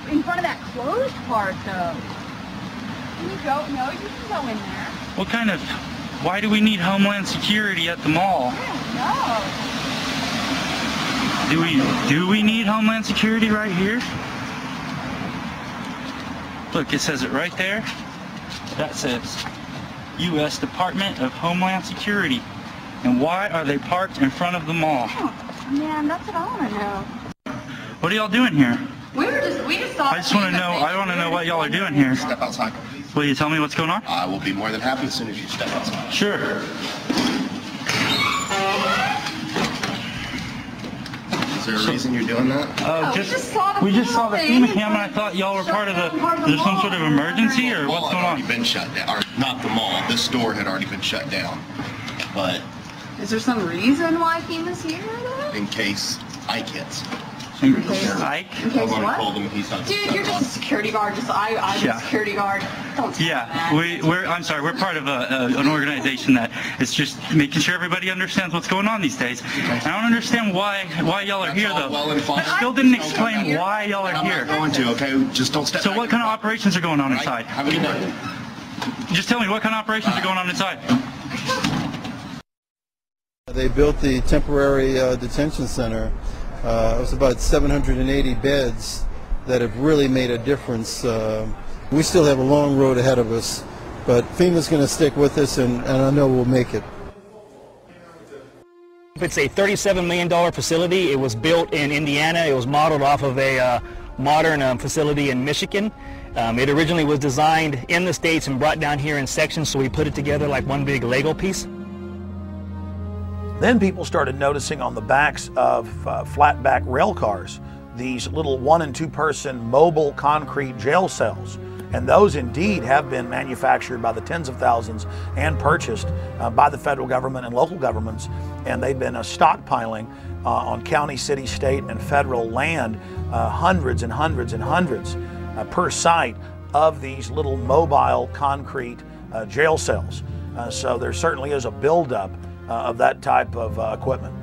In front of that closed part, though. Can you go? No, you can go in there. What kind of... Why do we need Homeland Security at the mall? No. Do we need Homeland Security right here? Look, it says it right there. That says U.S. Department of Homeland Security. And why are they parked in front of the mall? Oh, man, that's what I want to know. What are y'all doing here? We just saw. I just want to know. I want to know what y'all are doing here. Step outside, please. Will you tell me what's going on? I will be more than happy as soon as you step outside. Sure. Is there a reason you're doing that? We just saw the FEMA cam, and I thought y'all were part of the. There's some sort of emergency, or what's going on? Already been shut down. Or not the mall. This store had already been shut down. But Is there some reason why FEMA's here, though? in case Ike hits. Ike? In case what? Called him. He's not. Dude, you're just a security guard. I'm Yeah. a security guard. Don't tell Yeah, me that. I'm sorry, we're part of an organization that is just making sure everybody understands what's going on these days. I don't understand why y'all are here, though. Well and fine. You still didn't explain why y'all are I'm here. not going to, okay? Just don't step So back. what kind of operations are going on inside? Have a good night. Just tell me, what kind of operations are going on inside? They built the temporary detention center. It was about 780 beds that have really made a difference. We still have a long road ahead of us, but FEMA's going to stick with us, and I know we'll make it. It's a $37 million facility. It was built in Indiana. It was modeled off of a modern facility in Michigan. It originally was designed in the States and brought down here in sections, so we put it together like one big Lego piece. Then people started noticing on the backs of flatback rail cars these little 1- and 2-person mobile concrete jail cells. And those indeed have been manufactured by the tens of thousands and purchased by the federal government and local governments. And they've been stockpiling on county, city, state, and federal land hundreds and hundreds and hundreds per site of these little mobile concrete jail cells. So there certainly is a buildup of that type of equipment.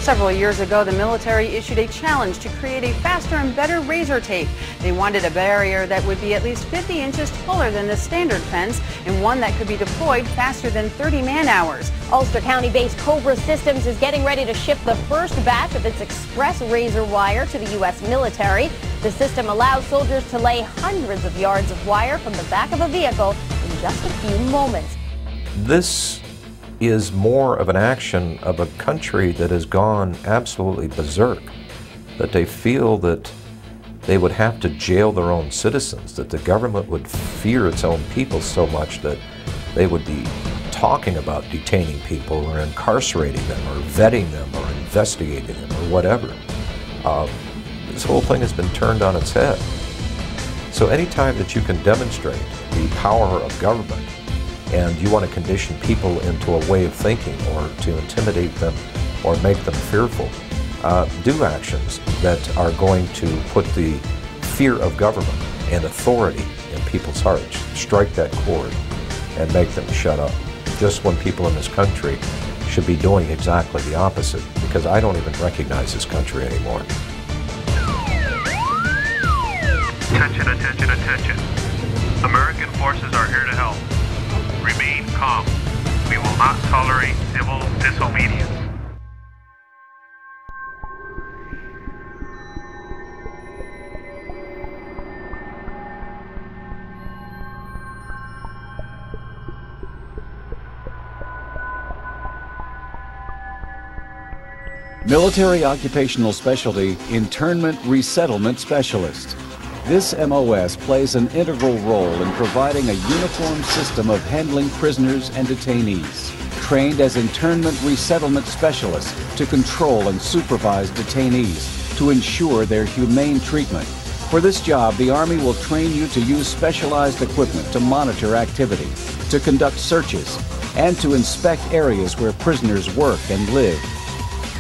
Several years ago, the military issued a challenge to create a faster and better razor tape. They wanted a barrier that would be at least 50 inches taller than the standard fence and one that could be deployed faster than 30 man-hours. Ulster County-based Cobra Systems is getting ready to ship the first batch of its express razor wire to the U.S. military. The system allows soldiers to lay hundreds of yards of wire from the back of a vehicle in just a few moments. This is more of an action of a country that has gone absolutely berserk, that they feel that they would have to jail their own citizens, that the government would fear its own people so much that they would be talking about detaining people or incarcerating them or vetting them or investigating them or whatever. This whole thing has been turned on its head. So anytime that you can demonstrate the power of government and you want to condition people into a way of thinking or to intimidate them or make them fearful, do actions that are going to put the fear of government and authority in people's hearts, strike that chord and make them shut up. Just when people in this country should be doing exactly the opposite, because I don't even recognize this country anymore. Attention, attention, attention. American forces are here to help. Remain calm. We will not tolerate civil disobedience. Military Occupational Specialty Internment Resettlement Specialist. This MOS plays an integral role in providing a uniform system of handling prisoners and detainees. Trained as internment resettlement specialists to control and supervise detainees to ensure their humane treatment. For this job, the Army will train you to use specialized equipment to monitor activity, to conduct searches, and to inspect areas where prisoners work and live.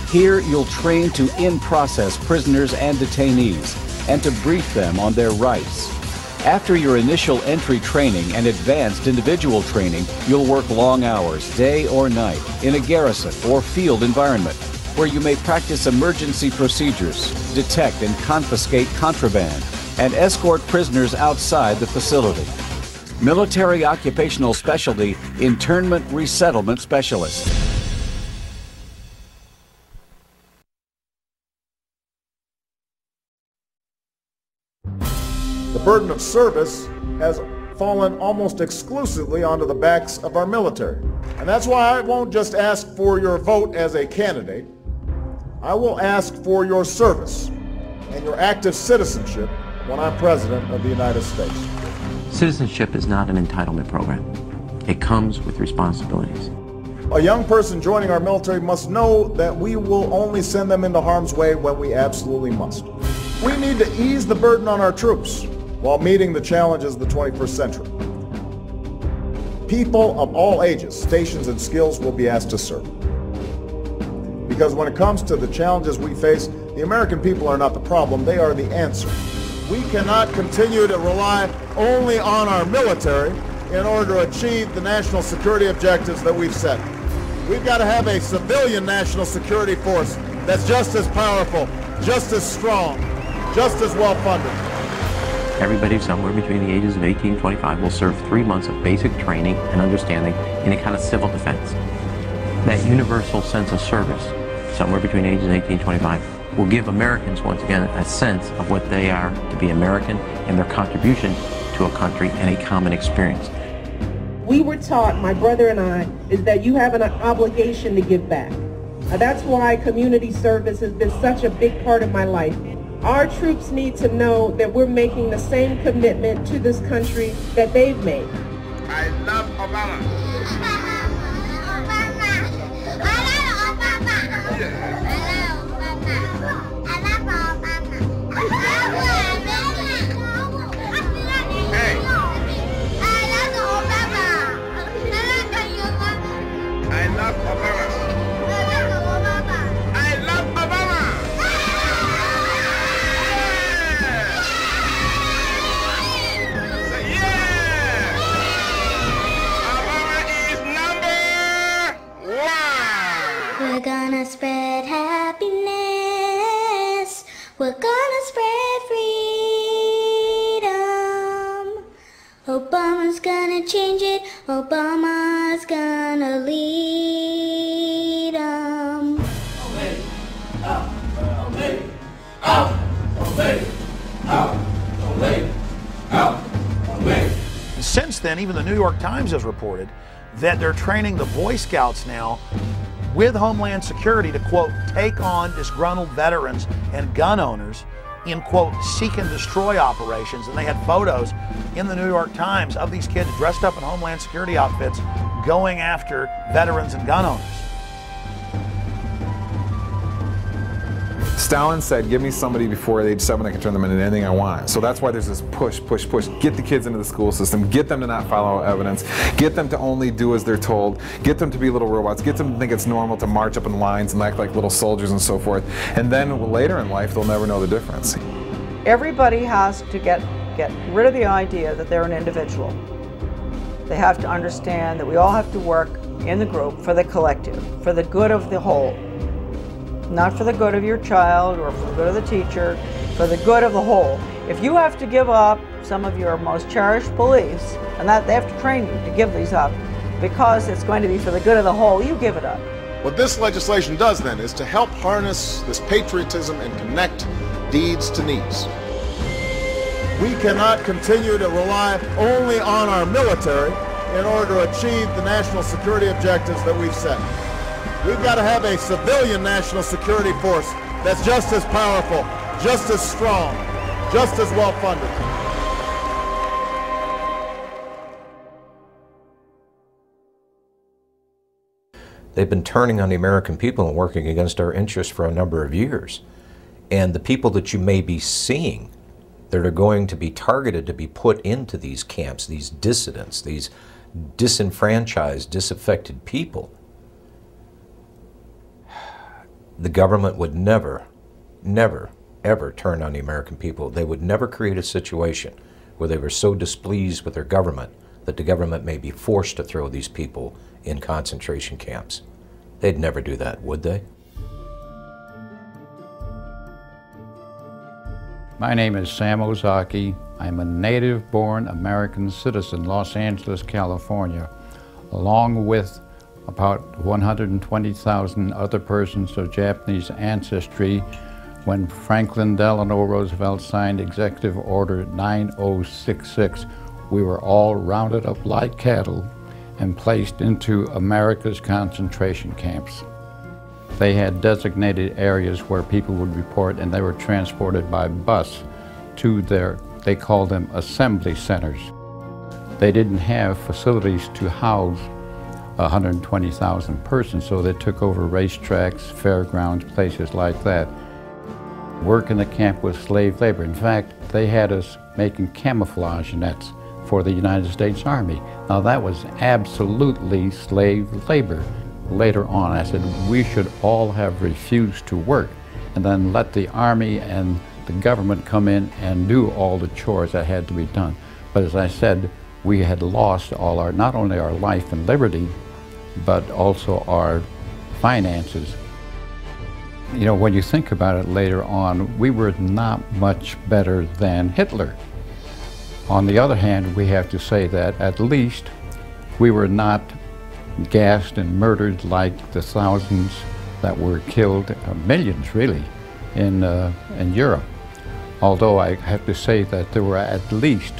Here, you'll train to in-process prisoners and detainees and to brief them on their rights. After your initial entry training and advanced individual training, you'll work long hours, day or night, in a garrison or field environment where you may practice emergency procedures, detect and confiscate contraband, and escort prisoners outside the facility. Military Occupational Specialty Internment Resettlement Specialist. The burden of service has fallen almost exclusively onto the backs of our military. And that's why I won't just ask for your vote as a candidate. I will ask for your service and your active citizenship when I'm President of the United States. Citizenship is not an entitlement program. It comes with responsibilities. A young person joining our military must know that we will only send them into harm's way when we absolutely must. We need to ease the burden on our troops while meeting the challenges of the 21st century. People of all ages, stations, and skills will be asked to serve. Because when it comes to the challenges we face, the American people are not the problem, they are the answer. We cannot continue to rely only on our military in order to achieve the national security objectives that we've set. We've got to have a civilian national security force that's just as powerful, just as strong, just as well funded. Everybody somewhere between the ages of 18 and 25 will serve 3 months of basic training and understanding in a kind of civil defense. That universal sense of service, somewhere between ages 18 and 25, will give Americans, once again, a sense of what they are to be American and their contribution to a country and a common experience. We were taught, my brother and I, is that you have an obligation to give back. That's why community service has been such a big part of my life. Our troops need to know that we're making the same commitment to this country that they've made. I love Obama. happiness. We're gonna spread freedom. Obama's gonna change it. Obama's gonna lead 'em. Since then, even the New York Times has reported that they're training the Boy Scouts now with Homeland Security to, quote, take on disgruntled veterans and gun owners in, quote, seek and destroy operations. And they had photos in the New York Times of these kids dressed up in Homeland Security outfits going after veterans and gun owners. Stalin said, give me somebody before age 7 that can turn them into anything I want. So that's why there's this push. Get the kids into the school system. Get them to not follow evidence. Get them to only do as they're told. Get them to be little robots. Get them to think it's normal to march up in lines and act like little soldiers and so forth. And then later in life, they'll never know the difference. Everybody has to get rid of the idea that they're an individual. They have to understand that we all have to work in the group for the collective, for the good of the whole. Not for the good of your child or for the good of the teacher, for the good of the whole. If you have to give up some of your most cherished beliefs, and that they have to train you to give these up because it's going to be for the good of the whole, you give it up. What this legislation does then is to help harness this patriotism and connect deeds to needs. We cannot continue to rely only on our military in order to achieve the national security objectives that we've set. We've got to have a civilian national security force that's just as powerful, just as strong, just as well funded. They've been turning on the American people and working against our interests for a number of years. And the people that you may be seeing that are going to be targeted to be put into these camps, these dissidents, these disenfranchised, disaffected people, the government would never, ever turn on the American people. They would never create a situation where they were so displeased with their government that the government may be forced to throw these people in concentration camps. They'd never do that, would they? My name is Sam Ozaki. I'm a native-born American citizen, Los Angeles, California, along with about 120,000 other persons of Japanese ancestry when Franklin Delano Roosevelt signed Executive Order 9066. We were all rounded up like cattle and placed into America's concentration camps. They had designated areas where people would report, and they were transported by bus to they called them assembly centers. They didn't have facilities to house 120,000 persons, so they took over racetracks, fairgrounds, places like that. Work in the camp was slave labor. In fact, they had us making camouflage nets for the United States Army. Now that was absolutely slave labor. Later on, I said we should all have refused to work and then let the Army and the government come in and do all the chores that had to be done. But as I said, we had lost all our, not only our life and liberty, but also our finances. You know, when you think about it later on, we were not much better than Hitler. On the other hand, we have to say that at least we were not gassed and murdered like the thousands that were killed, millions really, in Europe. Although I have to say that there were at least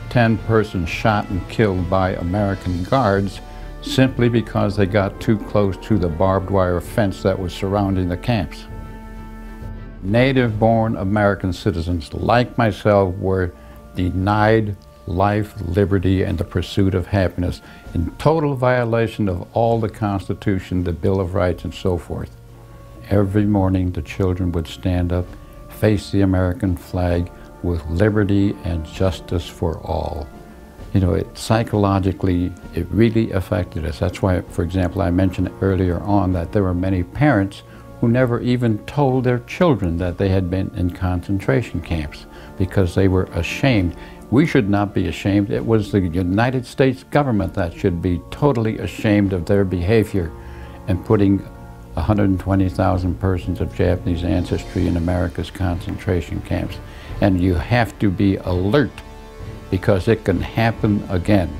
10 persons shot and killed by American guards simply because they got too close to the barbed wire fence that was surrounding the camps. Native-born American citizens like myself were denied life, liberty, and the pursuit of happiness in total violation of all the Constitution, the Bill of Rights, and so forth. Every morning the children would stand up, face the American flag with liberty and justice for all. You know, psychologically, it really affected us. That's why, for example, I mentioned earlier on that there were many parents who never even told their children that they had been in concentration camps because they were ashamed. We should not be ashamed. It was the United States government that should be totally ashamed of their behavior and putting 120,000 persons of Japanese ancestry in America's concentration camps. And you have to be alert because it can happen again.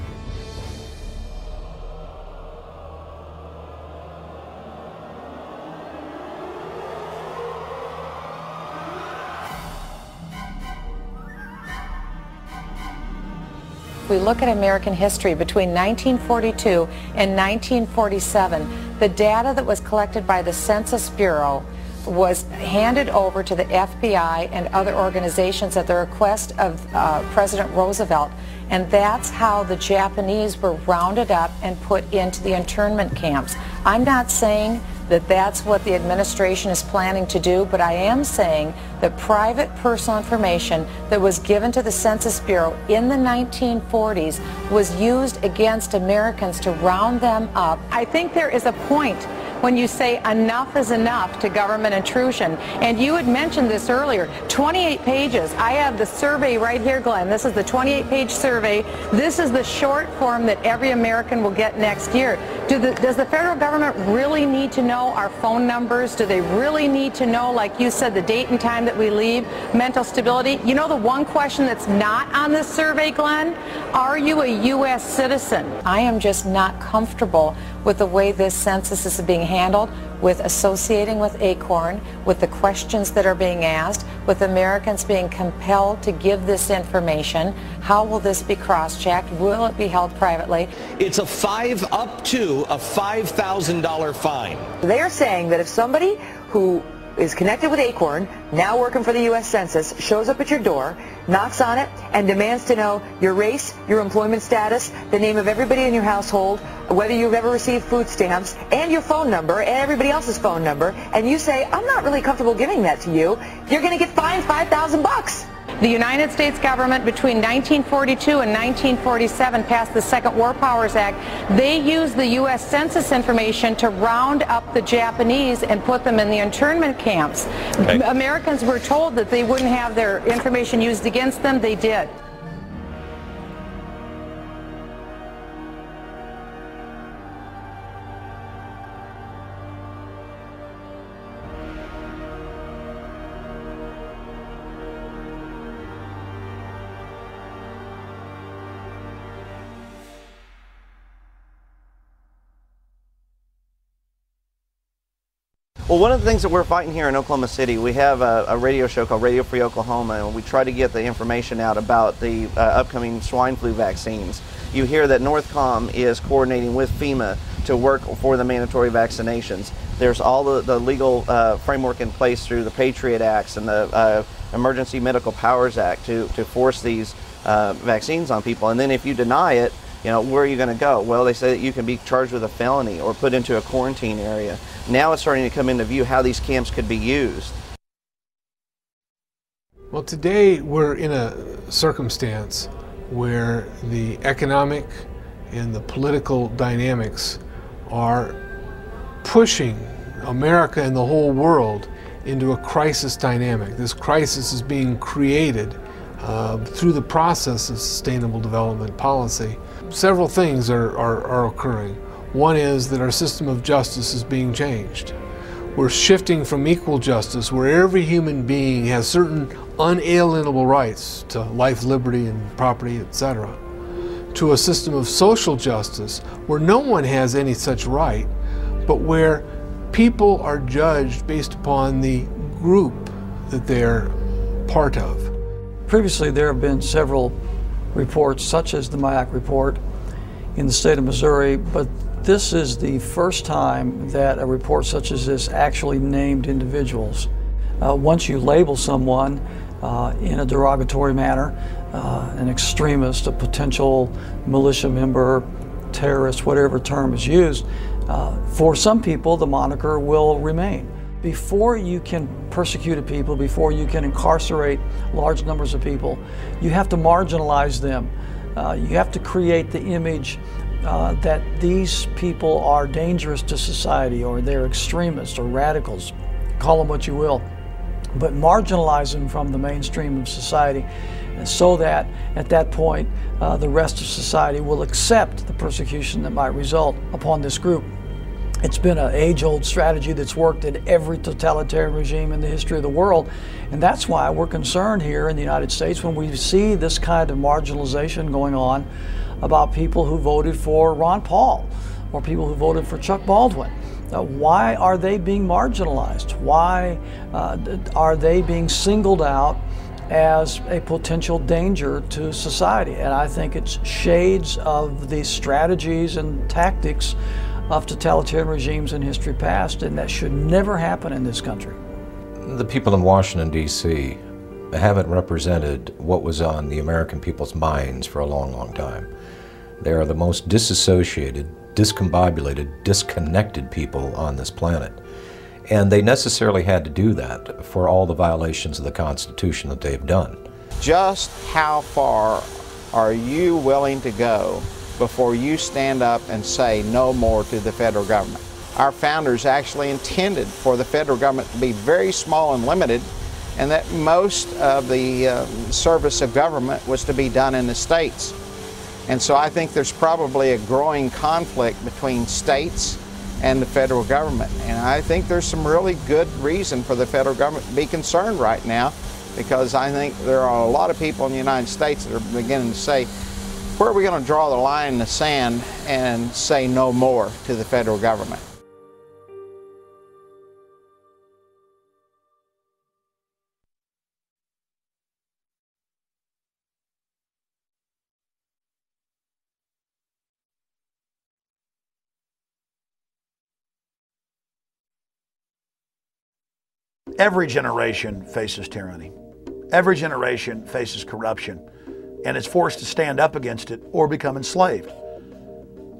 If we look at American history between 1942 and 1947, the data that was collected by the Census Bureau was handed over to the FBI and other organizations at the request of President Roosevelt, and that's how the Japanese were rounded up and put into the internment camps. I'm not saying that that's what the administration is planning to do, but I am saying that private personal information that was given to the Census Bureau in the 1940s was used against Americans to round them up. I think there is a point when you say enough is enough to government intrusion. And you had mentioned this earlier, 28 pages. I have the survey right here, Glenn. This is the 28-page survey. This is the short form that every American will get next year. Does the federal government really need to know our phone numbers? Do they really need to know, like you said, the date and time that we leave, mental stability? You know the one question that's not on this survey, Glenn? Are you a U.S. citizen? I am just not comfortable with the way this census is being handled, with associating with ACORN, with the questions that are being asked, with Americans being compelled to give this information. How will this be cross-checked? Will it be held privately? It's up to a $5,000 fine. They're saying that if somebody who is connected with ACORN, now working for the U.S. Census, shows up at your door, knocks on it, and demands to know your race, your employment status, the name of everybody in your household, whether you've ever received food stamps, and your phone number, and everybody else's phone number, and you say, I'm not really comfortable giving that to you, you're going to get fined $5,000. The United States government between 1942 and 1947 passed the Second War Powers Act. They used the U.S. Census information to round up the Japanese and put them in the internment camps. Okay. Americans were told that they wouldn't have their information used against them. They did. Well, one of the things that we're fighting here in Oklahoma City, we have a radio show called Radio Free Oklahoma, and we try to get the information out about the upcoming swine flu vaccines. You hear that Northcom is coordinating with FEMA to work for the mandatory vaccinations. There's all the legal framework in place through the Patriot Acts and the Emergency Medical Powers Act to force these vaccines on people. And then if you deny it, you know, where are you going to go? Well, they say that you can be charged with a felony or put into a quarantine area. Now it's starting to come into view how these camps could be used. Well, today we're in a circumstance where the economic and the political dynamics are pushing America and the whole world into a crisis dynamic. This crisis is being created through the process of sustainable development policy. Several things are occurring. One is that our system of justice is being changed. We're shifting from equal justice, where every human being has certain unalienable rights to life, liberty, and property, etc., to a system of social justice where no one has any such right, but where people are judged based upon the group that they're part of. Previously, there have been several reports, such as the MIAC report in the state of Missouri, but this is the first time that a report such as this actually named individuals. Once you label someone in a derogatory manner, an extremist, a potential militia member, terrorist, whatever term is used, for some people the moniker will remain. Before you can persecute people, before you can incarcerate large numbers of people, you have to marginalize them. You have to create the image that these people are dangerous to society, or they're extremists or radicals, call them what you will, but marginalize them from the mainstream of society, so that at that point the rest of society will accept the persecution that might result upon this group. It's been an age-old strategy that's worked in every totalitarian regime in the history of the world. And that's why we're concerned here in the United States when we see this kind of marginalization going on about people who voted for Ron Paul or people who voted for Chuck Baldwin. Why are they being marginalized? Why are they being singled out as a potential danger to society? And I think it's shades of the strategies and tactics of totalitarian regimes in history past, and that should never happen in this country. The people in Washington, D.C. haven't represented what was on the American people's minds for a long, long time. They are the most disassociated, discombobulated, disconnected people on this planet. And they necessarily had to do that for all the violations of the Constitution that they've done. Just how far are you willing to go before you stand up and say no more to the federal government? Our founders actually intended for the federal government to be very small and limited, and that most of the service of government was to be done in the states. And so I think there's probably a growing conflict between states and the federal government. And I think there's some really good reason for the federal government to be concerned right now, because I think there are a lot of people in the United States that are beginning to say, where are we going to draw the line in the sand and say no more to the federal government? Every generation faces tyranny. Every generation faces corruption, and is forced to stand up against it or become enslaved.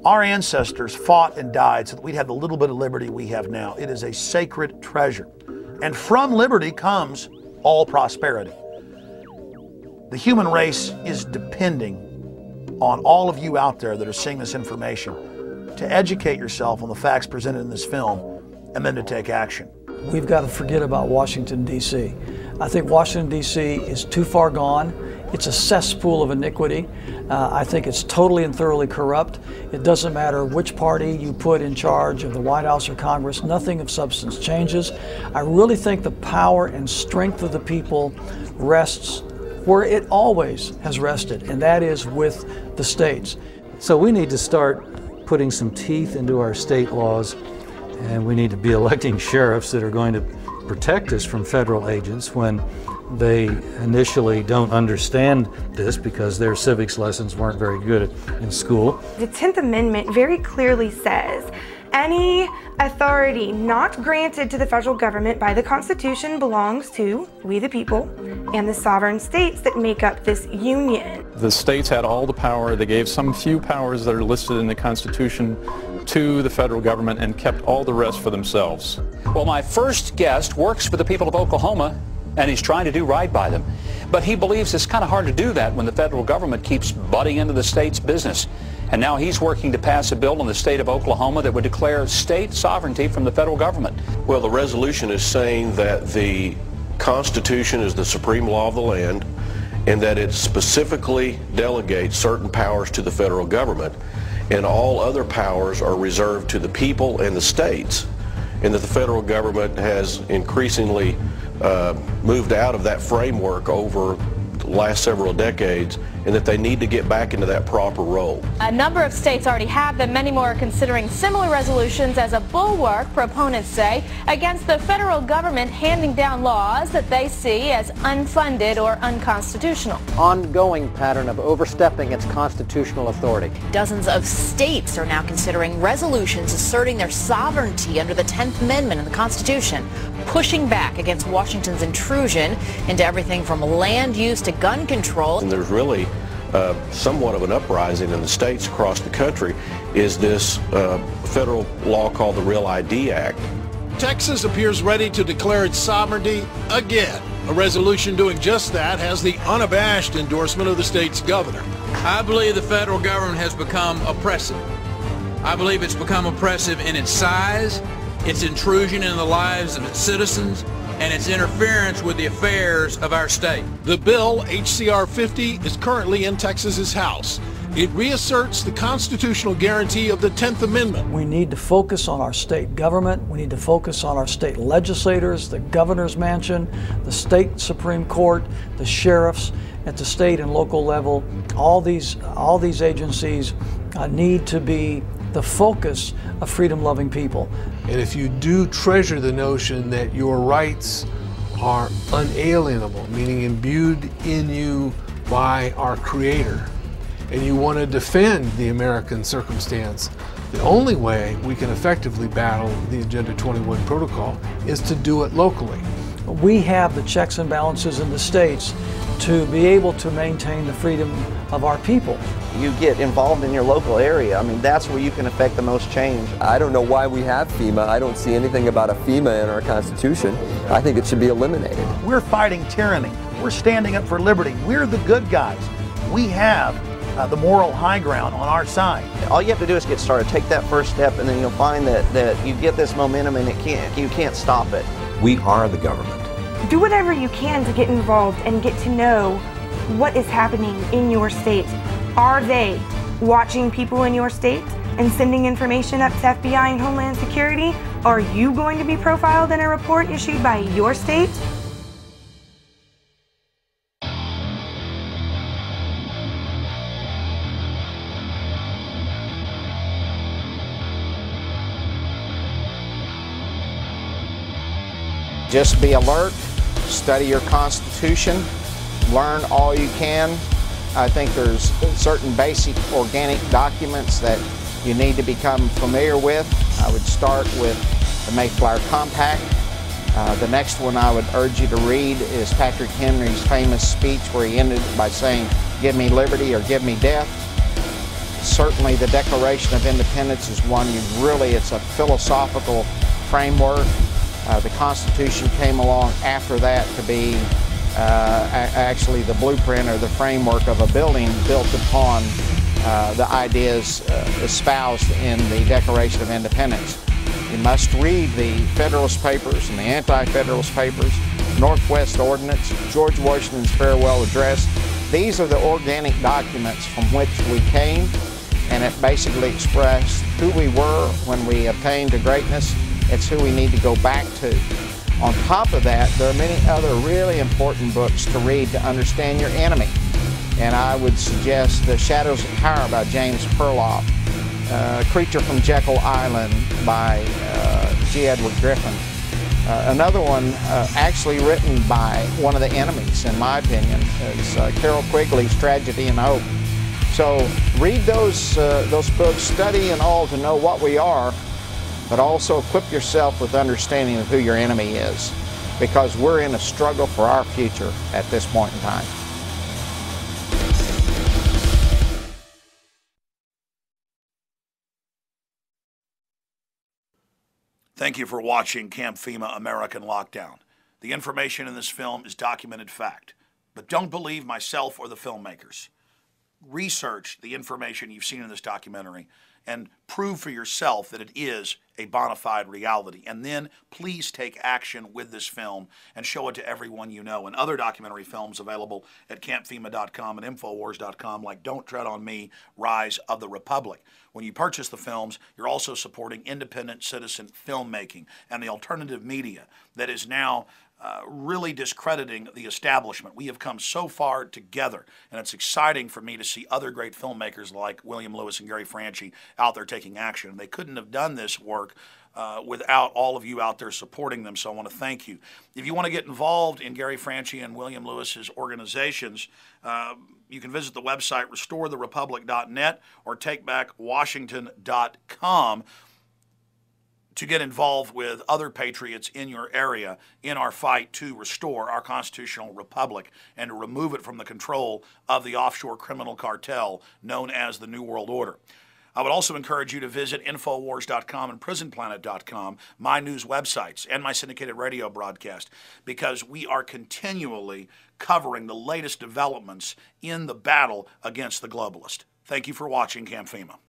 Our ancestors fought and died so that we'd have the little bit of liberty we have now. It is a sacred treasure. And from liberty comes all prosperity. The human race is depending on all of you out there that are seeing this information to educate yourself on the facts presented in this film and then to take action. We've got to forget about Washington, D.C. I think Washington, D.C. is too far gone. It's a cesspool of iniquity. I think it's totally and thoroughly corrupt. It doesn't matter which party you put in charge of the White House or Congress, nothing of substance changes. I really think the power and strength of the people rests where it always has rested, and that is with the states. So we need to start putting some teeth into our state laws, and we need to be electing sheriffs that are going to protect us from federal agents when they initially don't understand this because their civics lessons weren't very good in school. The 10th Amendment very clearly says any authority not granted to the federal government by the Constitution belongs to we the people and the sovereign states that make up this union. The states had all the power. They gave some few powers that are listed in the Constitution to the federal government and kept all the rest for themselves. Well, my first guest works for the people of Oklahoma, and he's trying to do right by them. But he believes it's kind of hard to do that when the federal government keeps butting into the state's business. And now he's working to pass a bill in the state of Oklahoma that would declare state sovereignty from the federal government. Well, the resolution is saying that the Constitution is the supreme law of the land and that it specifically delegates certain powers to the federal government, and all other powers are reserved to the people and the states, and that the federal government has increasingly moved out of that framework over the last several decades, and that they need to get back into that proper role. A number of states already have them. Many more are considering similar resolutions as a bulwark, proponents say, against the federal government handing down laws that they see as unfunded or unconstitutional. Ongoing pattern of overstepping its constitutional authority. Dozens of states are now considering resolutions asserting their sovereignty under the 10th Amendment in the Constitution, pushing back against Washington's intrusion into everything from land use to gun control. And there's really somewhat of an uprising in the states across the country is this federal law called the Real ID Act. Texas appears ready to declare its sovereignty again. A resolution doing just that has the unabashed endorsement of the state's governor. I believe the federal government has become oppressive. I believe it's become oppressive in its size, its intrusion in the lives of its citizens, and its interference with the affairs of our state. The bill, H.C.R. 50, is currently in Texas's House. It reasserts the constitutional guarantee of the 10th Amendment. We need to focus on our state government. We need to focus on our state legislators, the governor's mansion, the state Supreme Court, the sheriffs at the state and local level. All these agencies need to be the focus of freedom-loving people. And if you do treasure the notion that your rights are unalienable, meaning imbued in you by our Creator, and you want to defend the American circumstance, the only way we can effectively battle the Agenda 21 protocol is to do it locally. We have the checks and balances in the states to be able to maintain the freedom of our people. You get involved in your local area. I mean, that's where you can affect the most change. I don't know why we have FEMA. I don't see anything about a FEMA in our Constitution. I think it should be eliminated. We're fighting tyranny. We're standing up for liberty. We're the good guys. We have the moral high ground on our side. All you have to do is get started. Take that first step, and then you'll find that you get this momentum, and you can't stop it. We are the government. Do whatever you can to get involved and get to know what is happening in your state. Are they watching people in your state and sending information up to FBI and Homeland Security? Are you going to be profiled in a report issued by your state? Just be alert, study your Constitution, learn all you can. I think there's certain basic organic documents that you need to become familiar with. I would start with the Mayflower Compact. The next one I would urge you to read is Patrick Henry's famous speech where he ended by saying, "Give me liberty or give me death." Certainly the Declaration of Independence is one it's a philosophical framework. The Constitution came along after that to be actually the blueprint or the framework of a building built upon the ideas espoused in the Declaration of Independence. You must read the Federalist Papers and the Anti-Federalist Papers, Northwest Ordinance, George Washington's Farewell Address. These are the organic documents from which we came, and it basically expressed who we were when we attained to greatness. It's who we need to go back to. On top of that, there are many other really important books to read to understand your enemy. And I would suggest The Shadows of Power by James Perloff, Creature from Jekyll Island by G. Edward Griffin. Another one actually written by one of the enemies, in my opinion, is Carol Quigley's Tragedy and Hope. So read those books, study and all to know what we are, but also equip yourself with understanding of who your enemy is, because we're in a struggle for our future at this point in time. Thank you for watching Camp FEMA American Lockdown. The information in this film is documented fact, but don't believe myself or the filmmakers. Research the information you've seen in this documentary and prove for yourself that it is a bona fide reality. And then please take action with this film and show it to everyone you know. And other documentary films available at campfema.com and infowars.com, like Don't Tread on Me, Rise of the Republic. When you purchase the films, you're also supporting independent citizen filmmaking and the alternative media that is now really discrediting the establishment. We have come so far together, and it's exciting for me to see other great filmmakers like William Lewis and Gary Franchi out there taking action. They couldn't have done this work without all of you out there supporting them, so I want to thank you. If you want to get involved in Gary Franchi and William Lewis's organizations, you can visit the website restoretherepublic.net or takebackwashington.com to get involved with other patriots in your area in our fight to restore our constitutional republic and to remove it from the control of the offshore criminal cartel known as the New World Order. I would also encourage you to visit Infowars.com and PrisonPlanet.com, my news websites, and my syndicated radio broadcast, because we are continually covering the latest developments in the battle against the globalist. Thank you for watching Camp FEMA.